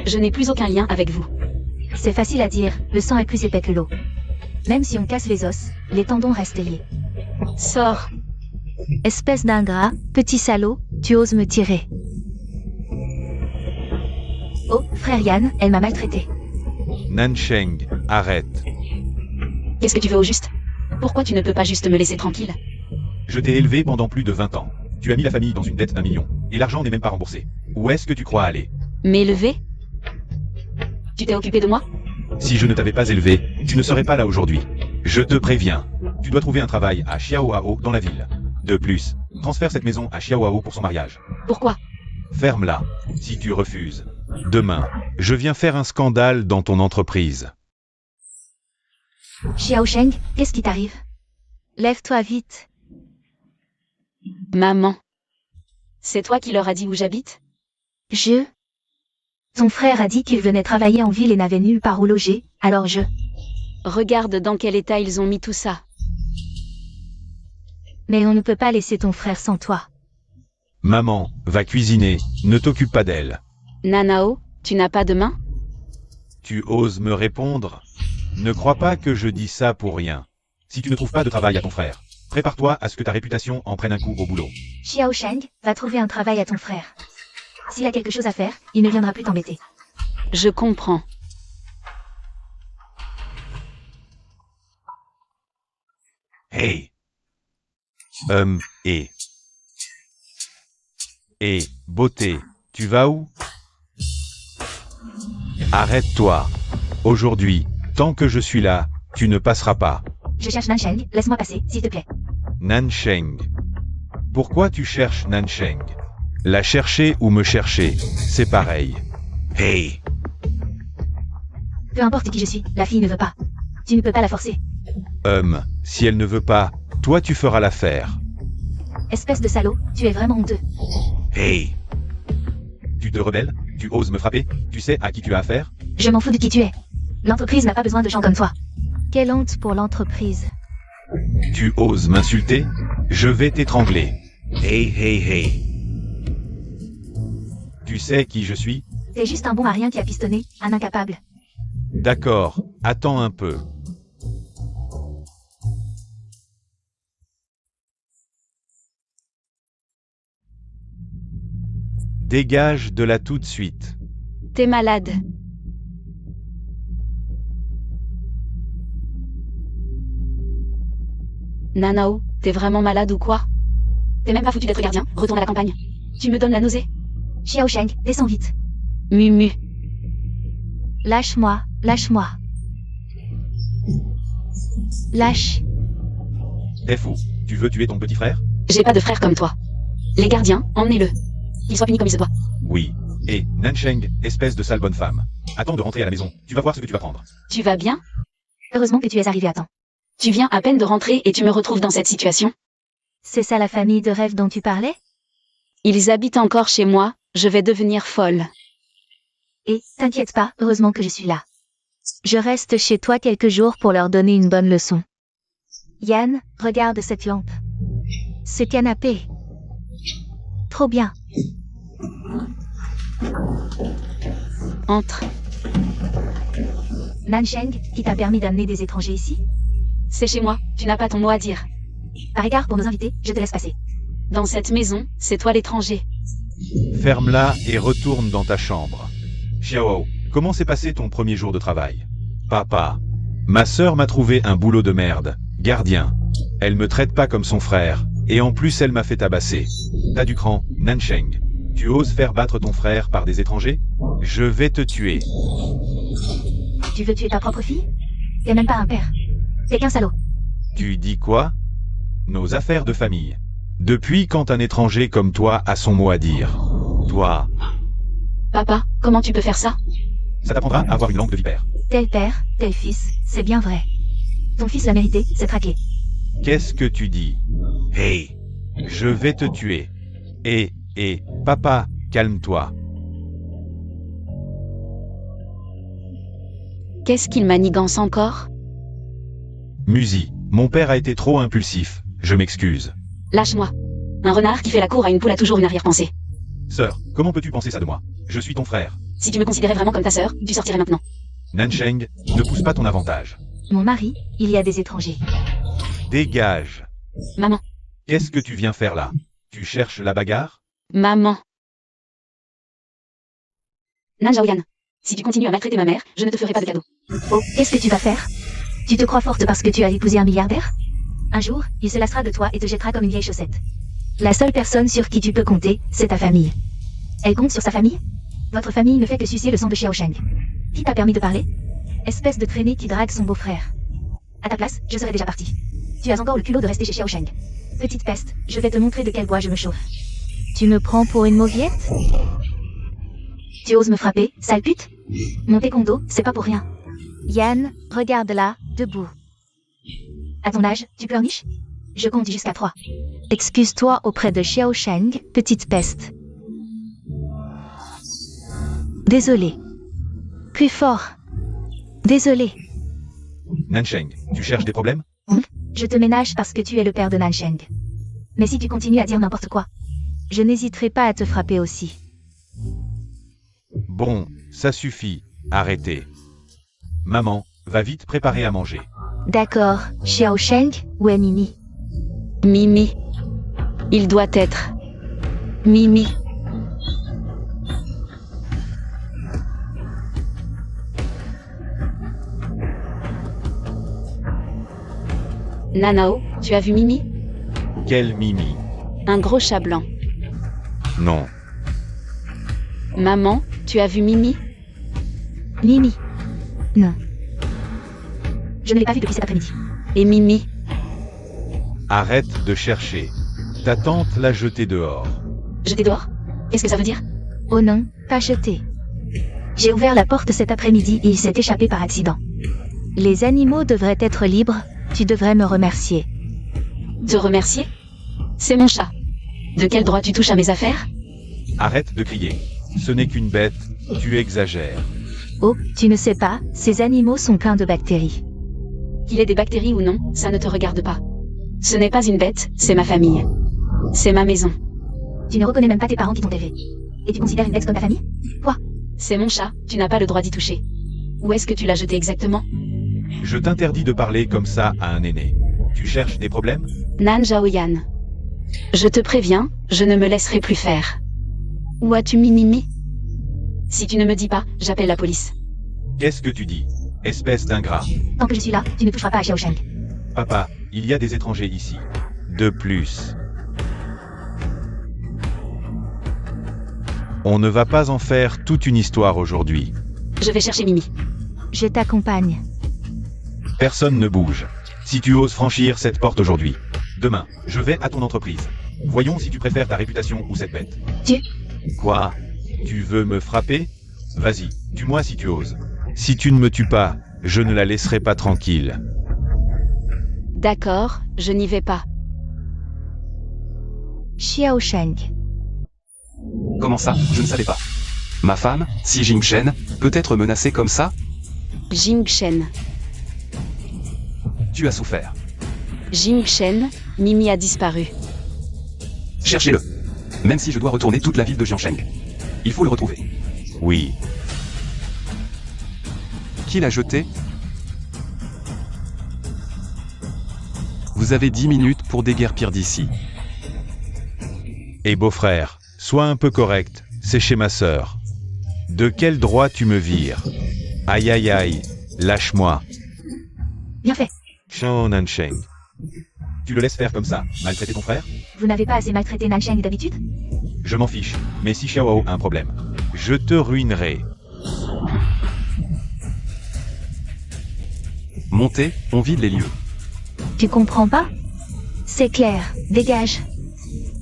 Je n'ai plus aucun lien avec vous. C'est facile à dire, le sang est plus épais que l'eau. Même si on casse les os, les tendons restent liés. Sors. Espèce d'ingrat, petit salaud, tu oses me tirer. Oh, frère Yann, elle m'a maltraité. Nansheng, arrête. Qu'est-ce que tu veux au juste? Pourquoi tu ne peux pas juste me laisser tranquille? Je t'ai élevé pendant plus de 20 ans. Tu as mis la famille dans une dette d'1 million. Et l'argent n'est même pas remboursé. Où est-ce que tu crois aller? M'élever? Tu t'es occupé de moi? Si je ne t'avais pas élevé, tu ne serais pas là aujourd'hui. Je te préviens. Tu dois trouver un travail à Xiaohao dans la ville. De plus, transfère cette maison à Xiaohao pour son mariage. Pourquoi? Ferme-la, si tu refuses. Demain, je viens faire un scandale dans ton entreprise. Xiaosheng, qu'est-ce qui t'arrive? Lève-toi vite. Maman. C'est toi qui leur as dit où j'habite? Ton frère a dit qu'il venait travailler en ville et n'avait nulle part où loger, alors je... Regarde dans quel état ils ont mis tout ça. Mais on ne peut pas laisser ton frère sans toi. Maman, va cuisiner, ne t'occupe pas d'elle. Nanao, tu n'as pas de main? Tu oses me répondre? Ne crois pas que je dis ça pour rien. Si tu ne trouves pas de travail à ton frère, prépare-toi à ce que ta réputation en prenne un coup au boulot. Xiaosheng, va trouver un travail à ton frère. S'il a quelque chose à faire, il ne viendra plus t'embêter. Je comprends. Hey. Beauté, tu vas où? Arrête-toi. Aujourd'hui, tant que je suis là, tu ne passeras pas. Je cherche Nansheng, laisse-moi passer, s'il te plaît. Nansheng. Pourquoi tu cherches Nansheng? La chercher ou me chercher, c'est pareil. Hey. Peu importe qui je suis, la fille ne veut pas. Tu ne peux pas la forcer. Si elle ne veut pas, toi tu feras l'affaire. Espèce de salaud, tu es vraiment honteux. Hey. Tu te rebelles? Tu oses me frapper? Tu sais à qui tu as affaire? Je m'en fous de qui tu es. L'entreprise n'a pas besoin de gens comme toi. Quelle honte pour l'entreprise. Tu oses m'insulter? Je vais t'étrangler. Hey. Tu sais qui je suis? T'es juste un bon à rien qui a pistonné, un incapable. D'accord, attends un peu. Dégage de là tout de suite. T'es malade. Nanao, t'es vraiment malade ou quoi? T'es même pas foutu d'être gardien, retourne à la campagne. Tu me donnes la nausée. Xiao Sheng, descends vite. Mumu. Lâche-moi, lâche-moi. Lâche. T'es fou. Tu veux tuer ton petit frère? J'ai pas de frère comme toi. Les gardiens, emmenez-le. Qu'il soit puni comme il se doit. Oui. Et, Nansheng, espèce de sale bonne femme. Attends de rentrer à la maison. Tu vas voir ce que tu vas prendre. Tu vas bien? Heureusement que tu es arrivé à temps. Tu viens à peine de rentrer et tu me retrouves dans cette situation? C'est ça la famille de rêve dont tu parlais? Ils habitent encore chez moi, je vais devenir folle. Et, t'inquiète pas, heureusement que je suis là. Je reste chez toi quelques jours pour leur donner une bonne leçon. Yann, regarde cette lampe. Ce canapé. Trop bien. Entre. Nansheng, qui t'a permis d'amener des étrangers ici? C'est chez moi, tu n'as pas ton mot à dire. Par égard pour nos invités, je te laisse passer. Dans cette maison, c'est toi l'étranger. Ferme-la et retourne dans ta chambre. Xiao, comment s'est passé ton premier jour de travail? Papa. Ma sœur m'a trouvé un boulot de merde. Gardien. Elle me traite pas comme son frère. Et en plus elle m'a fait tabasser. T'as du cran, Nansheng. Tu oses faire battre ton frère par des étrangers? Je vais te tuer. Tu veux tuer ta propre fille? T'es même pas un père. T'es qu'un salaud. Tu dis quoi? Nos affaires de famille. Depuis quand un étranger comme toi a son mot à dire? Toi. Papa, comment tu peux faire ça? Ça t'apprendra à avoir une langue de vipère. Tel père, tel fils, c'est bien vrai. Ton fils l'a mérité, c'est traqué. Qu'est-ce que tu dis? Hey! Je vais te tuer. Papa, calme-toi. Qu'est-ce qu'il manigance encore? Musi, mon père a été trop impulsif. Je m'excuse. Lâche-moi. Un renard qui fait la cour à une poule a toujours une arrière-pensée. Sœur, comment peux-tu penser ça de moi? Je suis ton frère. Si tu me considérais vraiment comme ta sœur, tu sortirais maintenant. Nansheng, ne pousse pas ton avantage. Mon mari, il y a des étrangers. Dégage. Maman. Qu'est-ce que tu viens faire là? Tu cherches la bagarre? Maman. Nan Zhaoyan. Si tu continues à maltraiter ma mère, je ne te ferai pas de cadeau. Oh, qu'est-ce que tu vas faire? Tu te crois forte parce que tu as épousé un milliardaire? Un jour, il se lassera de toi et te jettera comme une vieille chaussette. La seule personne sur qui tu peux compter, c'est ta famille. Elle compte sur sa famille? Votre famille ne fait que sucer le sang de Xiao Sheng. Qui t'a permis de parler? Espèce de traînée qui drague son beau-frère. À ta place, je serais déjà parti. Tu as encore le culot de rester chez Xiao Sheng. Petite peste, je vais te montrer de quel bois je me chauffe. Tu me prends pour une mauviette? Tu oses me frapper, sale pute? Mon taekwondo, c'est pas pour rien. Yann, regarde-la, debout. À ton âge, tu pleurniches? Je compte jusqu'à 3. Excuse-toi auprès de Xiao Sheng, petite peste. Désolé. Plus fort. Désolé. Nansheng, tu cherches des problèmes? Je te ménage parce que tu es le père de Nansheng. Mais si tu continues à dire n'importe quoi, je n'hésiterai pas à te frapper aussi. Bon, ça suffit. Arrêtez. Maman, va vite préparer à manger. D'accord, Xiao Sheng, où est Mimi? Mimi. Il doit être. Mimi. Nanao, tu as vu Mimi? Quelle Mimi? Un gros chat blanc. Non. Maman, tu as vu Mimi? Mimi. Non. Je ne l'ai pas vue depuis cet après-midi. Et Mimi? Arrête de chercher. Ta tante l'a jeté dehors. Jeté dehors? Qu'est-ce que ça veut dire? Oh non, pas jeté. J'ai ouvert la porte cet après-midi et il s'est échappé par accident. Les animaux devraient être libres, tu devrais me remercier. Te remercier? C'est mon chat. De quel droit tu touches à mes affaires? Arrête de crier. Ce n'est qu'une bête, tu exagères. Oh, tu ne sais pas, ces animaux sont pleins de bactéries. Qu'il ait des bactéries ou non, ça ne te regarde pas. Ce n'est pas une bête, c'est ma famille. C'est ma maison. Tu ne reconnais même pas tes parents qui t'ont élevé. Et tu considères une bête comme ta famille? Quoi? C'est mon chat, tu n'as pas le droit d'y toucher. Où est-ce que tu l'as jeté exactement? Je t'interdis de parler comme ça à un aîné. Tu cherches des problèmes? Nan Zhaoyan. Je te préviens, je ne me laisserai plus faire. Où as-tu mis Mimi? Si tu ne me dis pas, j'appelle la police. Qu'est-ce que tu dis? Espèce d'ingrat. Tant que je suis là, tu ne toucheras pas à Xiao Sheng. Papa, Il y a des étrangers ici. De plus. On ne va pas en faire toute une histoire aujourd'hui. Je vais chercher Mimi. Je t'accompagne. Personne ne bouge. Si tu oses franchir cette porte aujourd'hui, demain, je vais à ton entreprise. Voyons si tu préfères ta réputation ou cette bête. Quoi? Tu veux me frapper? Vas-y, tue-moi si tu oses. Si tu ne me tues pas, je ne la laisserai pas tranquille. D'accord, je n'y vais pas. Xiao Sheng. Comment ça? Je ne savais pas. Ma femme, Si Jingchen, peut être menacée comme ça? Jing Shen. Tu as souffert. Jing Shen, Mimi a disparu. Cherchez-le. Même si je dois retourner toute la ville de Jiangsheng. Il faut le retrouver. Oui. Qui l'a jeté? Vous avez 10 minutes pour déguerpir d'ici. Et beau-frère, sois un peu correct, c'est chez ma sœur. De quel droit tu me vires? Aïe aïe aïe, lâche-moi. Bien fait. Shao Nansheng. Tu le laisses faire comme ça, maltraiter ton frère? Vous n'avez pas assez maltraité Nansheng d'habitude? Je m'en fiche, mais si Xiaowao a un problème, je te ruinerai. Montez, on vide les lieux. Tu comprends pas? C'est clair, dégage.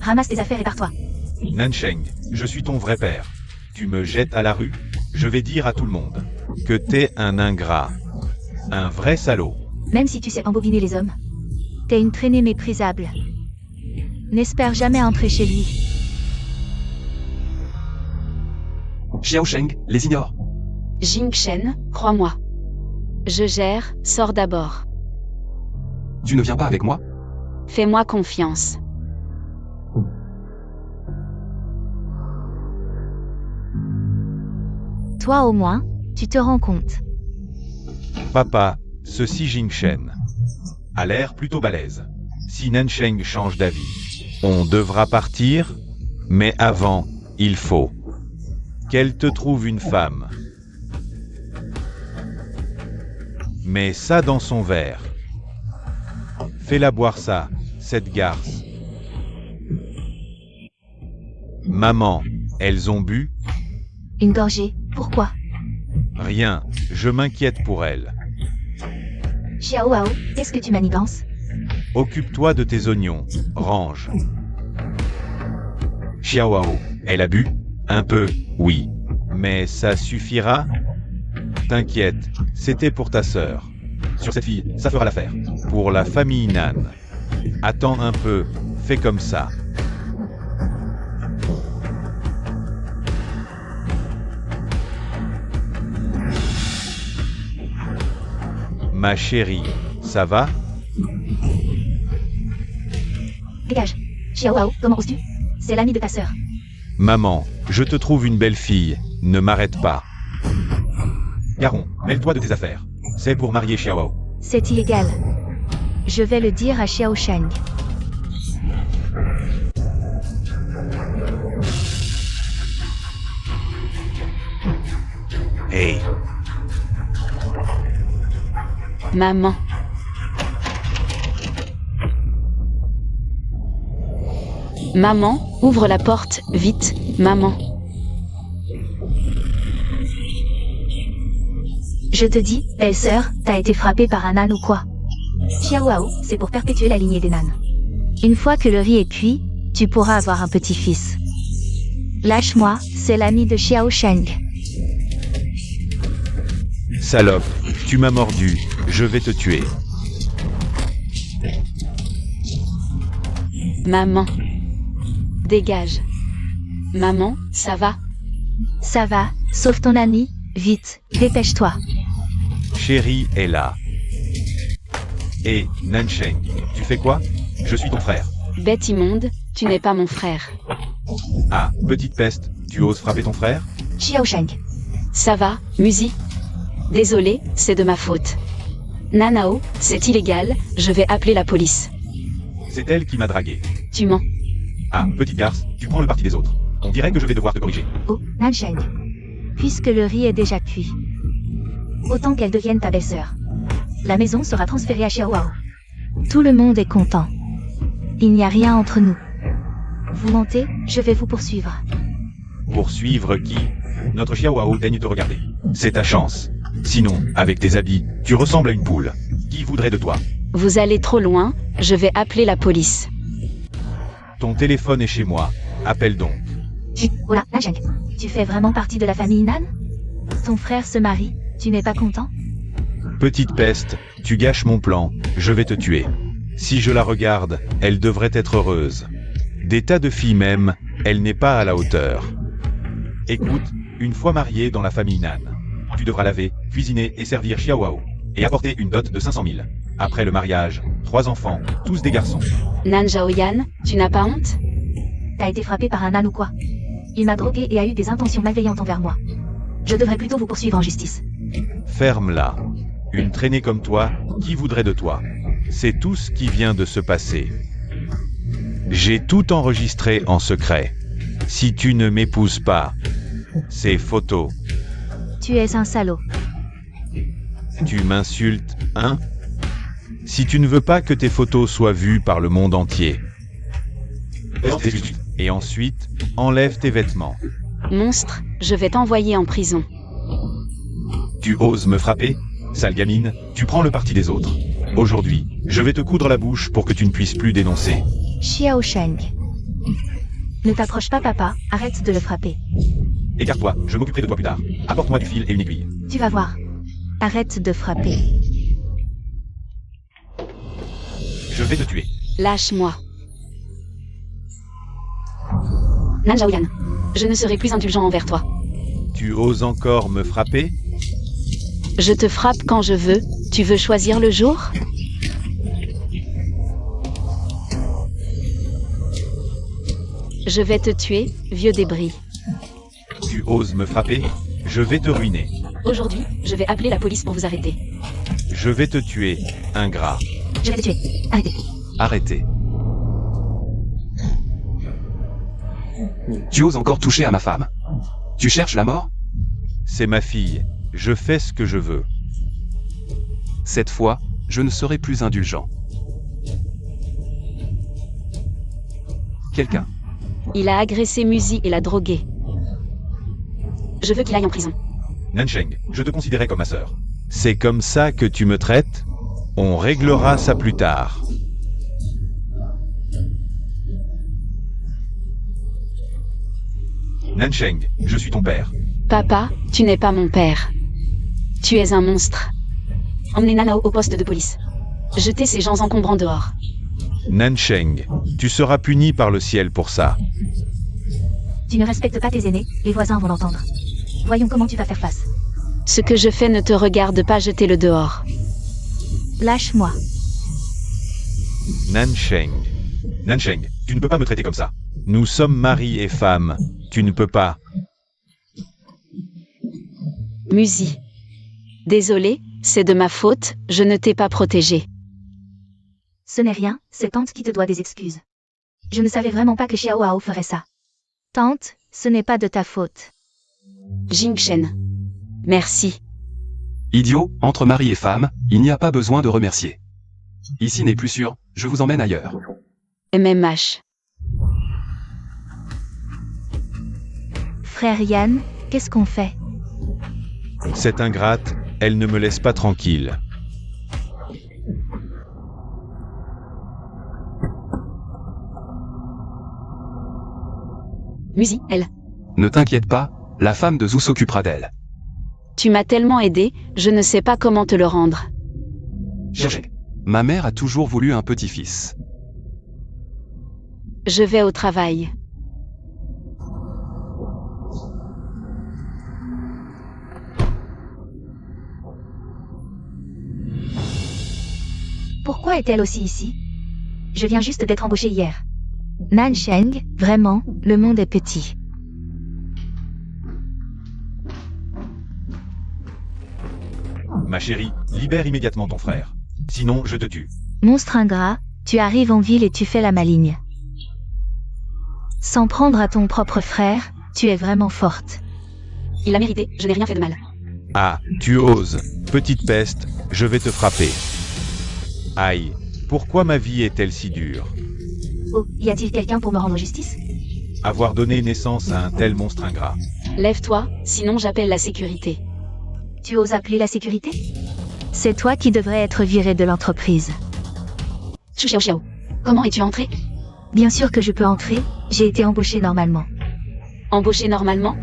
Ramasse tes affaires et pars-toi. Nansheng, je suis ton vrai père. Tu me jettes à la rue, je vais dire à tout le monde que t'es un ingrat. Un vrai salaud. Même si tu sais embobiner les hommes. T'es une traînée méprisable. N'espère jamais entrer chez lui. Xiao Sheng les ignore. Jing Shen, crois-moi. Je gère, sors d'abord. Tu ne viens pas avec moi? Fais-moi confiance. Toi au moins, tu te rends compte. Papa, ce Si Jingchen a l'air plutôt balèze. Si Nansheng change d'avis, on devra partir, mais avant, il faut qu'elle te trouve une femme. Mets ça dans son verre. Fais-la boire ça, cette garce. Maman, elles ont bu? Une gorgée, pourquoi? Rien, je m'inquiète pour elle. Xiao Hao, qu'est-ce que tu manigances? Occupe-toi de tes oignons, range. Xiaowao, elle a bu? Un peu, oui. Mais ça suffira? T'inquiète, c'était pour ta sœur. Sur cette fille, ça fera l'affaire. Pour la famille Nan. Attends un peu, fais comme ça. Ma chérie, ça va? Dégage. Xiao Hao, comment oses-tu? C'est l'ami de ta sœur. Maman, je te trouve une belle fille, ne m'arrête pas. Garon, mêle-toi de tes affaires. C'est pour marier Xiaowao. C'est illégal. Je vais le dire à Xiao Sheng. Hey, Maman. Maman, ouvre la porte, vite, maman. Je te dis, belle-sœur, t'as été frappée par un âne ou quoi? Xiao Hao, c'est pour perpétuer la lignée des nans. Une fois que le riz est cuit, tu pourras avoir un petit-fils. Lâche-moi, c'est l'ami de Xiao Sheng. salope, tu m'as mordu, je vais te tuer. Maman. Dégage. Maman, ça va? Ça va, sauve ton ami, vite, dépêche-toi. Chérie est là. Et, Nansheng, tu fais quoi? Je suis ton frère. Bête immonde, tu n'es pas mon frère. Ah, petite peste, tu oses frapper ton frère? Xiao Sheng. Ça va, Musi? Désolé, c'est de ma faute. Nanao, c'est illégal, je vais appeler la police. C'est elle qui m'a dragué. Tu mens. Ah, petite garce, tu prends le parti des autres. On dirait que je vais devoir te corriger. Oh, Nansheng. Puisque le riz est déjà cuit, autant qu'elle devienne ta belle-sœur. La maison sera transférée à Xiao Hao. Tout le monde est content. Il n'y a rien entre nous. Vous mentez, je vais vous poursuivre. Poursuivre qui? Notre chihuahua daigne te regarder. C'est ta chance. Sinon, avec tes habits, tu ressembles à une poule. Qui voudrait de toi? Vous allez trop loin, je vais appeler la police. Ton téléphone est chez moi. Appelle donc. Oh là, Nansheng, tu fais vraiment partie de la famille Nan? Ton frère se marie, tu n'es pas content? Petite peste, tu gâches mon plan, je vais te tuer. Si je la regarde, elle devrait être heureuse. Des tas de filles même, elle n'est pas à la hauteur. Écoute, une fois mariée dans la famille Nan, tu devras laver, cuisiner et servir Xiaoao. Et apporter une dot de 500 000. Après le mariage, 3 enfants, tous des garçons. Nan Zhaoyan, tu n'as pas honte? T'as été frappé par un âne ou quoi? Il m'a drogué et a eu des intentions malveillantes envers moi. Je devrais plutôt vous poursuivre en justice. Ferme-la. Une traînée comme toi, qui voudrait de toi? C'est tout ce qui vient de se passer. J'ai tout enregistré en secret. Si tu ne m'épouses pas, ces photos, Tu es un salaud. tu m'insultes, hein? Si tu ne veux pas que tes photos soient vues par le monde entier. Et ensuite, enlève tes vêtements. Monstre, je vais t'envoyer en prison. Tu oses me frapper? Sale gamine, tu prends le parti des autres. Aujourd'hui, je vais te coudre la bouche pour que tu ne puisses plus dénoncer. Xiao Sheng. Ne t'approche pas, papa, arrête de le frapper. Écarte-toi, je m'occuperai de toi plus tard. Apporte-moi du fil et une aiguille. Tu vas voir. Arrête de frapper. Je vais te tuer. Lâche-moi. Nan Zhaoyan, je ne serai plus indulgent envers toi. Tu oses encore me frapper? Je te frappe quand je veux, tu veux choisir le jour? Je vais te tuer, vieux débris. Tu oses me frapper? Je vais te ruiner. Aujourd'hui, je vais appeler la police pour vous arrêter. Je vais te tuer, ingrat. Je vais te tuer. Arrêtez. Arrêtez. Tu oses encore toucher à ma femme. Tu cherches la mort? C'est ma fille. Je fais ce que je veux. Cette fois, je ne serai plus indulgent. Quelqu'un. Il a agressé Musi et l'a drogué. Je veux qu'il aille en prison. Nansheng, je te considérais comme ma sœur. C'est comme ça que tu me traites? On réglera ça plus tard. Nansheng, je suis ton père. Papa, tu n'es pas mon père. Tu es un monstre. Emmenez Nanao au poste de police. Jetez ces gens encombrants dehors. Nansheng, tu seras puni par le ciel pour ça. Tu ne respectes pas tes aînés, les voisins vont l'entendre. Voyons comment tu vas faire face. Ce que je fais ne te regarde pas, jetez-le dehors. Lâche-moi. Nansheng. Nansheng, tu ne peux pas me traiter comme ça. Nous sommes mari et femme. Tu ne peux pas. Musi. Désolé, c'est de ma faute, je ne t'ai pas protégé. Ce n'est rien, c'est Tante qui te doit des excuses. Je ne savais vraiment pas que Xiaoao ferait ça. Tante, ce n'est pas de ta faute. Jingshen. Merci. Idiot, entre mari et femme, il n'y a pas besoin de remercier. Ici n'est plus sûr, je vous emmène ailleurs. MMH. Frère Yan, qu'est-ce qu'on fait? Cette ingrate, elle ne me laisse pas tranquille. Musi, elle. Ne t'inquiète pas, la femme de Zou s'occupera d'elle. Tu m'as tellement aidé, je ne sais pas comment te le rendre. Cherchez. Ma mère a toujours voulu un petit-fils. Je vais au travail. Pourquoi est-elle aussi ici? Je viens juste d'être embauchée hier. Nansheng, vraiment, le monde est petit. Ma chérie, libère immédiatement ton frère. Sinon, je te tue. Monstre ingrat, tu arrives en ville et tu fais la maligne. S'en prendre à ton propre frère, tu es vraiment forte. Il a mérité, je n'ai rien fait de mal. Ah, tu oses. Petite peste, je vais te frapper. Aïe, Pourquoi ma vie est-elle si dure? Oh, y a-t-il quelqu'un pour me rendre justice? Avoir donné naissance à un tel monstre ingrat. Lève-toi, sinon j'appelle la sécurité. Tu oses appeler la sécurité? C'est toi qui devrais être viré de l'entreprise. Chou Xiao Xiao, comment es-tu entré? Bien sûr que je peux entrer, j'ai été embauché normalement. Embauché normalement?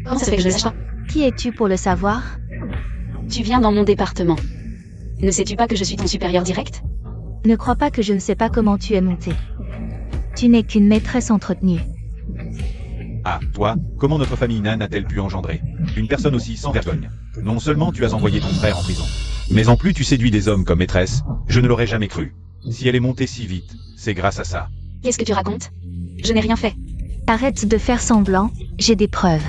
Comment ça se fait que je ne le sache pas? Qui es-tu pour le savoir? Tu viens dans mon département. Ne sais-tu pas que je suis ton supérieur direct? Ne crois pas que je ne sais pas comment tu es monté. Tu n'es qu'une maîtresse entretenue. Ah, toi, comment notre famille Nan a-t-elle pu engendrer une personne aussi sans vergogne? Non seulement tu as envoyé ton frère en prison, mais en plus tu séduis des hommes comme maîtresse, je ne l'aurais jamais cru. Si elle est montée si vite, c'est grâce à ça. Qu'est-ce que tu racontes? Je n'ai rien fait. Arrête de faire semblant, j'ai des preuves.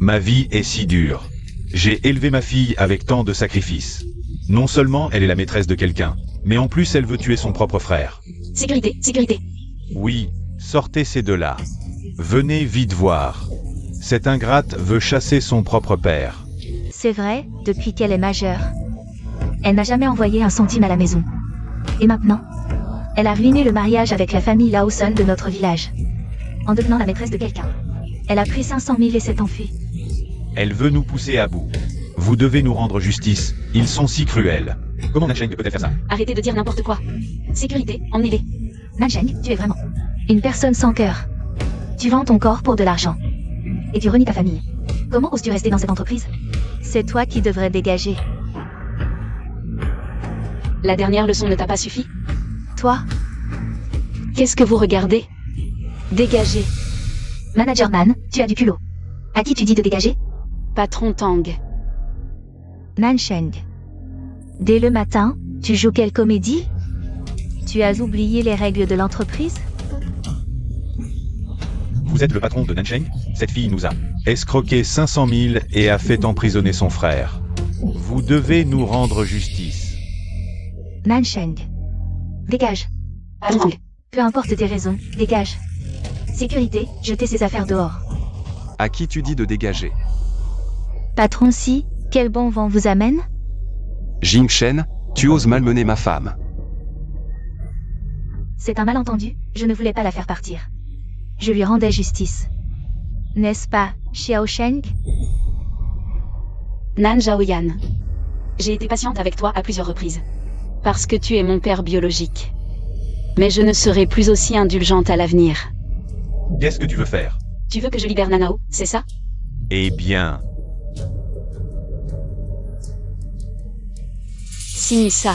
Ma vie est si dure. J'ai élevé ma fille avec tant de sacrifices. Non seulement elle est la maîtresse de quelqu'un, mais en plus elle veut tuer son propre frère. Sécurité, sécurité. Oui, sortez ces deux-là. Venez vite voir. Cette ingrate veut chasser son propre père. C'est vrai, depuis qu'elle est majeure. Elle n'a jamais envoyé un centime à la maison. Et maintenant, elle a ruiné le mariage avec la famille Lawson de notre village. En devenant la maîtresse de quelqu'un. Elle a pris 500 000 et s'est enfuie. Elle veut nous pousser à bout. Vous devez nous rendre justice. Ils sont si cruels. Comment Nancheng peut-elle faire ça? Arrêtez de dire n'importe quoi. Sécurité, emmenez-les. Nancheng, tu es vraiment une personne sans cœur. Tu vends ton corps pour de l'argent. Et tu renies ta famille. Comment oses-tu rester dans cette entreprise? C'est toi qui devrais dégager. La dernière leçon ne t'a pas suffi? Toi, Qu'est-ce que vous regardez? Dégagez. Manager Man, tu as du culot. À qui tu dis de dégager? Patron Tang. Nancheng. Dès le matin, tu joues quelle comédie? Tu as oublié les règles de l'entreprise? Vous êtes le patron de Nancheng? Cette fille nous a escroqué 500 000 et a fait emprisonner son frère. Vous devez nous rendre justice. Nancheng. Dégage. Patron Tang. Peu importe tes raisons, dégage. Sécurité, jetez ces affaires dehors. À qui tu dis de dégager? Patron Si, quel bon vent vous amène? Jing Shen, tu oses malmener ma femme. C'est un malentendu, je ne voulais pas la faire partir. Je lui rendais justice. N'est-ce pas, Xiao Sheng? Nan Zhaoyan. J'ai été patiente avec toi à plusieurs reprises. Parce que tu es mon père biologique. Mais je ne serai plus aussi indulgente à l'avenir. Qu'est-ce que tu veux faire? Tu veux que je libère Nanao, c'est ça? Eh bien, Signe ça.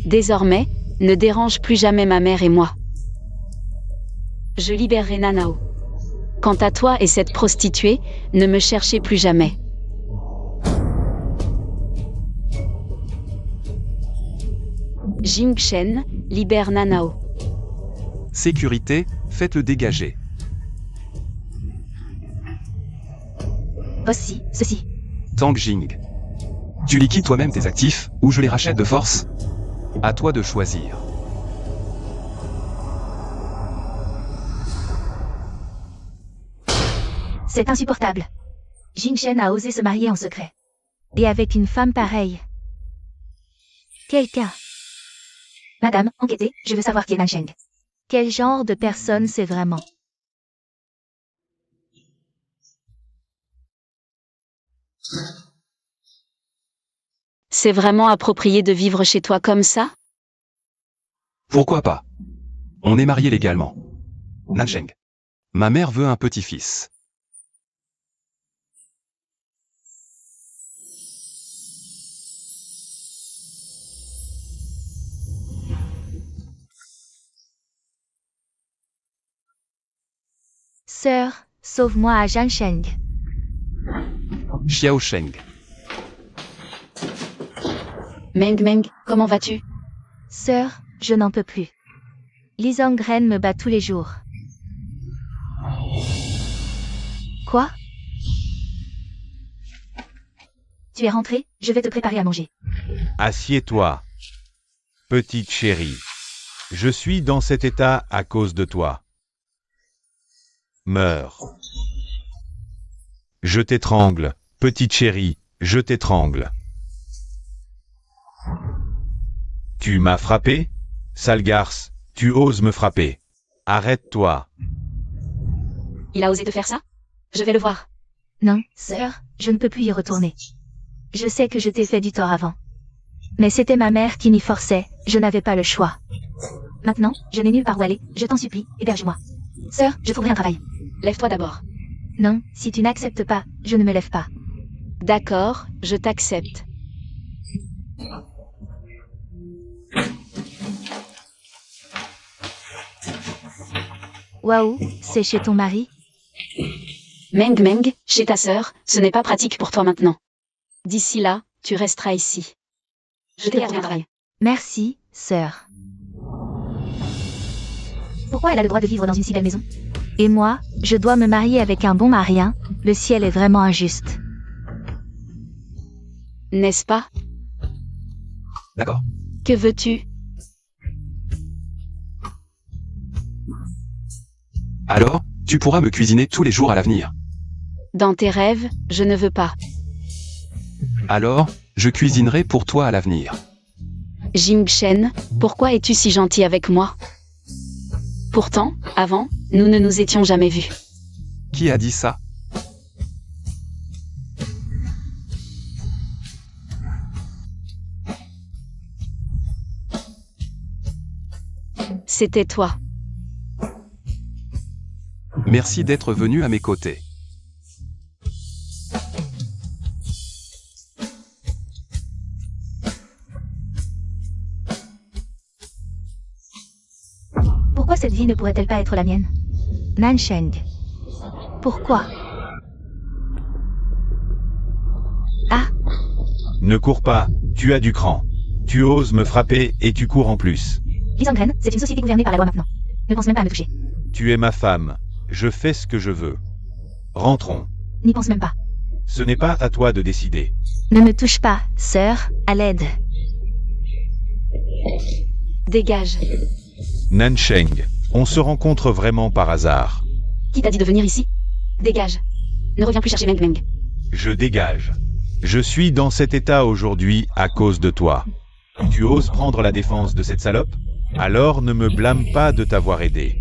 Désormais, ne dérange plus jamais ma mère et moi. Je libérerai Nanao. Quant à toi et cette prostituée, ne me cherchez plus jamais. Jing Shen, libère Nanao. Sécurité, faites-le dégager. Aussi, ceci. Tang Jing. Tu liquides toi-même tes actifs, ou je les rachète de force? À toi de choisir. C'est insupportable. Jing Shen a osé se marier en secret. Et avec une femme pareille. Quel cas? Madame, enquêtez, je veux savoir qui est Nancheng. Quel genre de personne c'est vraiment? C'est vraiment approprié de vivre chez toi comme ça? Pourquoi pas? On est mariés légalement. Nancheng. Ma mère veut un petit-fils. Sœur, sauve-moi à Nancheng. Xiao Sheng. Meng Meng, comment vas-tu? Sœur, je n'en peux plus. Li Zongren me bat tous les jours. Quoi? Tu es rentré, je vais te préparer à manger. assieds-toi. Petite chérie. Je suis dans cet état à cause de toi. Meurs. Je t'étrangle, petite chérie, je t'étrangle. Tu m'as frappé? Sale garce, tu oses me frapper. Arrête-toi. Il a osé te faire ça? Je vais le voir. Non, sœur, je ne peux plus y retourner. Je sais que je t'ai fait du tort avant. Mais c'était ma mère qui m'y forçait, je n'avais pas le choix. Maintenant, je n'ai nulle part où aller, je t'en supplie, héberge-moi. Sœur, je trouverai un travail. Lève-toi d'abord. Non, si tu n'acceptes pas, je ne me lève pas. D'accord, je t'accepte. Waouh, c'est chez ton mari? Meng Meng, chez ta sœur, ce n'est pas pratique pour toi maintenant. D'ici là, tu resteras ici. Je t'ai trouvé un travail. Merci, sœur. Pourquoi elle a le droit de vivre dans une si belle maison? Et moi, je dois me marier avec un bon marien, le ciel est vraiment injuste. N'est-ce pas? D'accord. Que veux-tu? Alors, tu pourras me cuisiner tous les jours à l'avenir. Dans tes rêves, je ne veux pas. Alors, je cuisinerai pour toi à l'avenir. Jing Shen, pourquoi es-tu si gentil avec moi? Pourtant, avant, nous ne nous étions jamais vus. Qui a dit ça? C'était toi. Merci d'être venu à mes côtés. Pourquoi cette vie ne pourrait-elle pas être la mienne? Nansheng. Pourquoi? Ah, Ne cours pas, tu as du cran. Tu oses me frapper et tu cours en plus. Lisangren, c'est une société gouvernée par la loi maintenant. Ne pense même pas à me toucher. Tu es ma femme. Je fais ce que je veux. Rentrons. N'y pense même pas. Ce n'est pas à toi de décider. Ne me touche pas, sœur, à l'aide. Dégage. Nansheng, on se rencontre vraiment par hasard. Qui t'a dit de venir ici? Dégage. Ne reviens plus chercher Meng Meng. Je dégage. Je suis dans cet état aujourd'hui à cause de toi. Tu oses prendre la défense de cette salope? Alors ne me blâme pas de t'avoir aidé.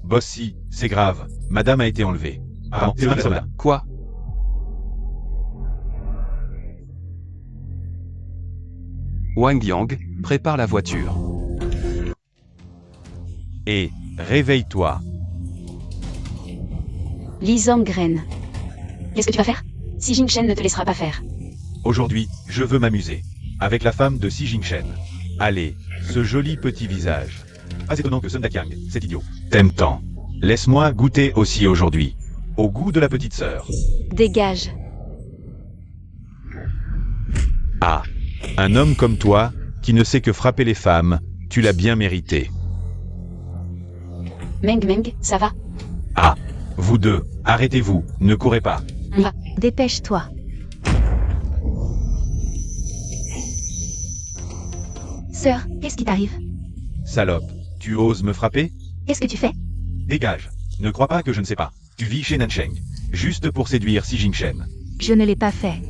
Bossy, c'est grave. Madame a été enlevée. Ah, c'est vrai, là. Quoi? Wang Yang, prépare la voiture. Et, réveille-toi. Li Zongren. Qu'est-ce que tu vas faire? Si Jing Shen ne te laissera pas faire. Aujourd'hui, je veux m'amuser. Avec la femme de Si Jingshen. Allez, ce joli petit visage. Pas étonnant que Sun Dakyang, cet idiot, t'aime tant. Laisse-moi goûter aussi aujourd'hui. Au goût de la petite sœur. Dégage. Ah, un homme comme toi, qui ne sait que frapper les femmes, tu l'as bien mérité. Meng Meng, ça va? Ah, vous deux, arrêtez-vous, ne courez pas. On va. Dépêche-toi. Sœur, qu'est-ce qui t'arrive? Salope, tu oses me frapper? Qu'est-ce que tu fais? Dégage. Ne crois pas que je ne sais pas. Tu vis chez Nansheng, juste pour séduire Si Jingshen. Je ne l'ai pas fait.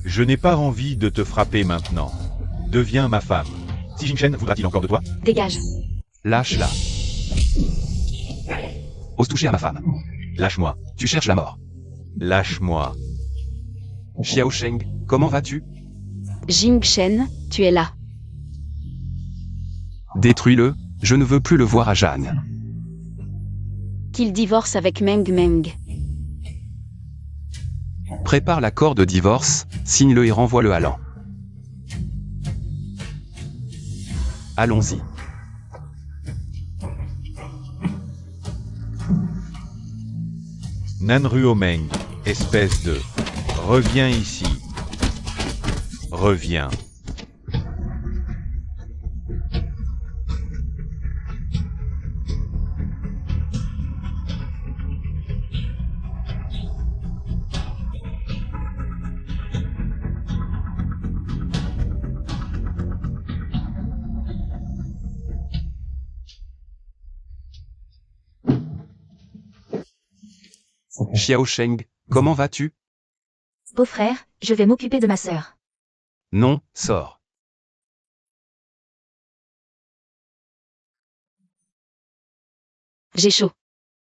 Je n'ai pas envie de te frapper maintenant. Deviens ma femme. Si Jingshen voudra-t-il encore de toi? Dégage. Lâche-la. Ose toucher à ma femme. Lâche-moi. Tu cherches la mort. Lâche-moi. Xiao Sheng, comment vas-tu? Jing Shen, tu es là. Détruis-le, je ne veux plus le voir à Jeanne. Qu'il divorce avec Meng Meng. Prépare l'accord de divorce, signe-le et renvoie-le à l'an. Allons-y. Nanruomeng, espèce de... Reviens ici. Reviens. Xiao Sheng, comment vas-tu? Beau-frère, je vais m'occuper de ma sœur. Non, sors. J'ai chaud.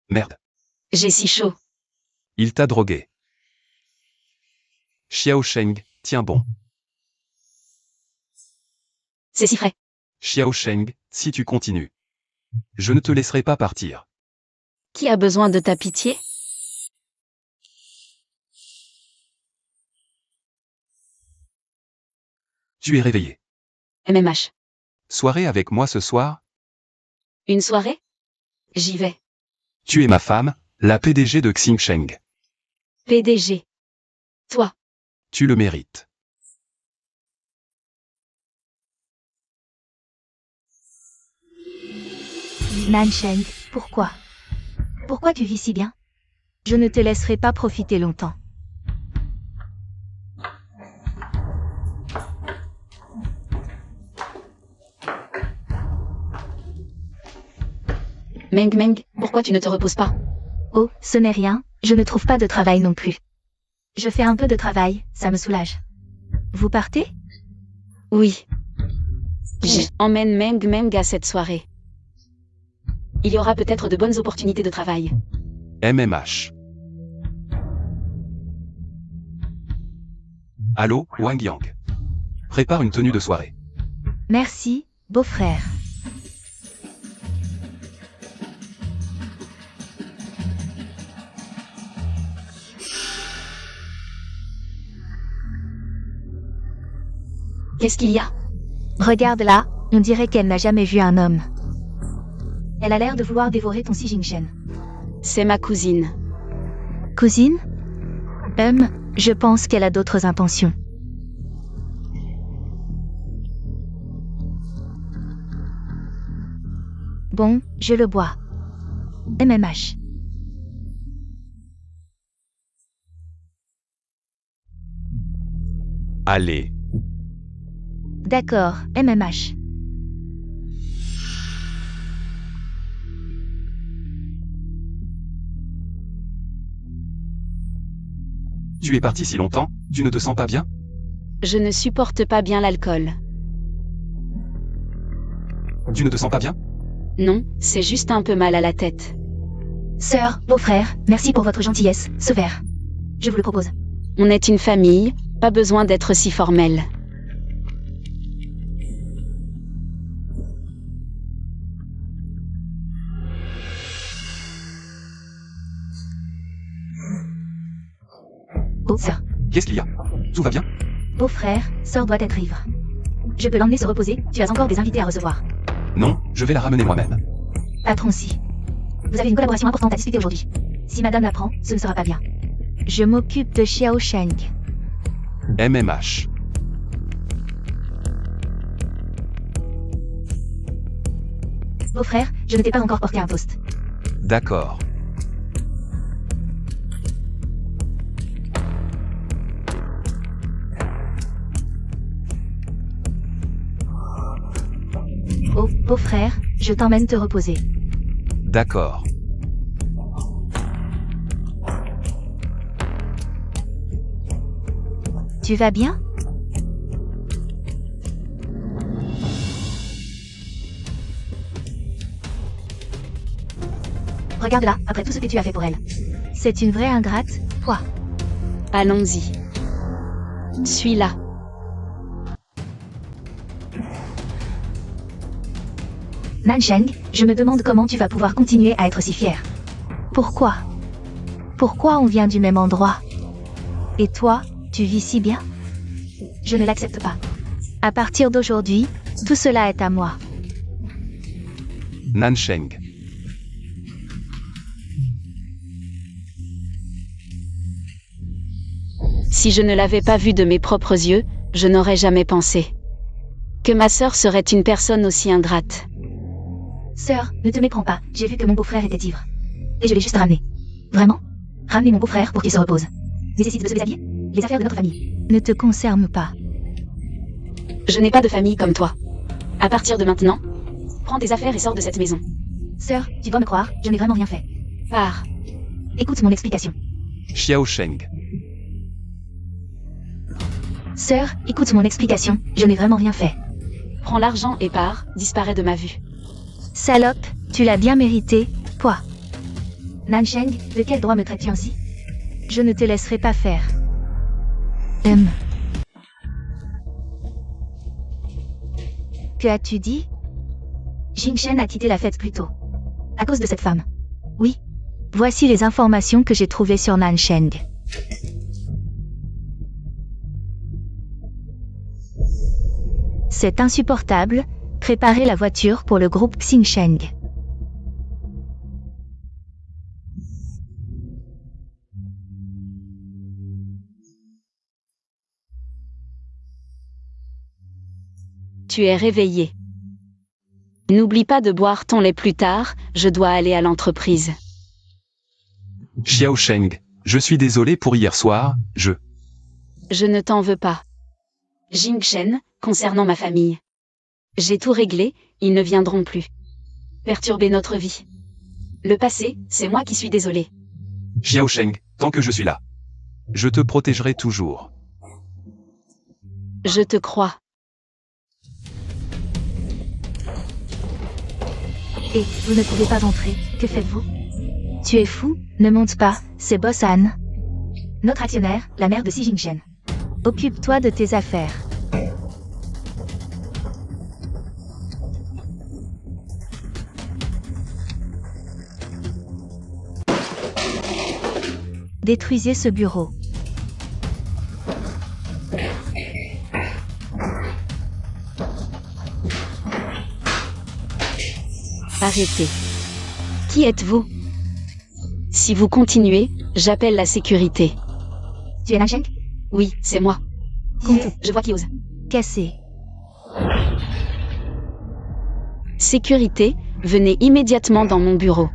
Merde. J'ai si chaud. Il t'a drogué. Xiao Sheng, tiens bon. C'est si frais. Xiao Sheng, si tu continues, je ne te laisserai pas partir. Qui a besoin de ta pitié? Tu es réveillé. MMH. Soirée avec moi ce soir? Une soirée? J'y vais. Tu es ma femme, la PDG de Xingsheng. PDG. Toi. Tu le mérites. Nansheng, pourquoi? Pourquoi tu vis si bien? Je ne te laisserai pas profiter longtemps. Meng Meng, pourquoi tu ne te reposes pas? Oh, ce n'est rien, je ne trouve pas de travail non plus. Je fais un peu de travail, ça me soulage. Vous partez? Oui. J'emmène Meng Meng à cette soirée. Il y aura peut-être de bonnes opportunités de travail. MMH. Allô, Wang Yang. Prépare une tenue de soirée. Merci, beau-frère. Qu'est-ce qu'il y a? Regarde là, on dirait qu'elle n'a jamais vu un homme. Elle a l'air de vouloir dévorer ton Xi Jinping. C'est ma cousine. Cousine? Je pense qu'elle a d'autres intentions. Bon, je le bois. MMH. Allez. D'accord, MMH. Tu es parti si longtemps, tu ne te sens pas bien? Je ne supporte pas bien l'alcool. Tu ne te sens pas bien? Non, c'est juste un peu mal à la tête. Sœur, beau-frère, merci pour votre gentillesse, ce verre. Je vous le propose. On est une famille, pas besoin d'être si formel. Oh, sœur. Qu'est-ce qu'il y a? Tout va bien? Beau-frère, sœur doit être ivre. Je peux l'emmener se reposer, tu as encore des invités à recevoir. Non, je vais la ramener moi-même. Patron si. Vous avez une collaboration importante à discuter aujourd'hui. Si madame l'apprend, ce ne sera pas bien. Je m'occupe de Xiao Sheng. MMH. Beau-frère, je ne t'ai pas encore porté un toast. D'accord. Oh, beau-frère, je t'emmène te reposer. D'accord. Tu vas bien? Regarde-la, après tout ce que tu as fait pour elle. C'est une vraie ingrate, quoi. Allons-y. Suis-la. Nansheng, je me demande comment tu vas pouvoir continuer à être si fier. Pourquoi? Pourquoi on vient du même endroit? Et toi, tu vis si bien? Je ne l'accepte pas. À partir d'aujourd'hui, tout cela est à moi. Nansheng. Si je ne l'avais pas vu de mes propres yeux, je n'aurais jamais pensé que ma sœur serait une personne aussi ingrate. Sœur, ne te méprends pas, j'ai vu que mon beau-frère était ivre. Et je l'ai juste ramené. Vraiment? Ramenez mon beau-frère pour qu'il se repose. Nécessite de se déshabiller? Les affaires de notre famille ne te concernent pas. Je n'ai pas de famille comme toi. À partir de maintenant, prends tes affaires et sors de cette maison. Sœur, tu dois me croire, je n'ai vraiment rien fait. Pars. Écoute mon explication. Xiao Sheng. Sœur, écoute mon explication, je n'ai vraiment rien fait. Prends l'argent et pars, disparaît de ma vue. Salope, tu l'as bien mérité, quoi. Nansheng, de quel droit me traites-tu ainsi? Je ne te laisserai pas faire. Que as-tu dit? Jingshen a quitté la fête plus tôt. À cause de cette femme. Oui. Voici les informations que j'ai trouvées sur Nansheng. C'est insupportable. Préparez la voiture pour le groupe Xingsheng. Tu es réveillé. N'oublie pas de boire ton lait plus tard, je dois aller à l'entreprise. Xiao Sheng, je suis désolé pour hier soir, Je ne t'en veux pas. Jingshen, concernant ma famille. J'ai tout réglé, ils ne viendront plus perturber notre vie. Le passé, c'est moi qui suis désolé. Xiao Sheng, tant que je suis là. Je te protégerai toujours. Je te crois. Et, vous ne pouvez pas entrer, que faites-vous? Tu es fou, ne monte pas, c'est Boss Anne. Notre actionnaire, la mère de Xi Jingshen. Occupe-toi de tes affaires. Détruisez ce bureau. Arrêtez. Qui êtes-vous? Si vous continuez, j'appelle la sécurité. Tu es Nansheng? Oui, c'est moi. Je vois qui ose. Cassé. Sécurité, venez immédiatement dans mon bureau.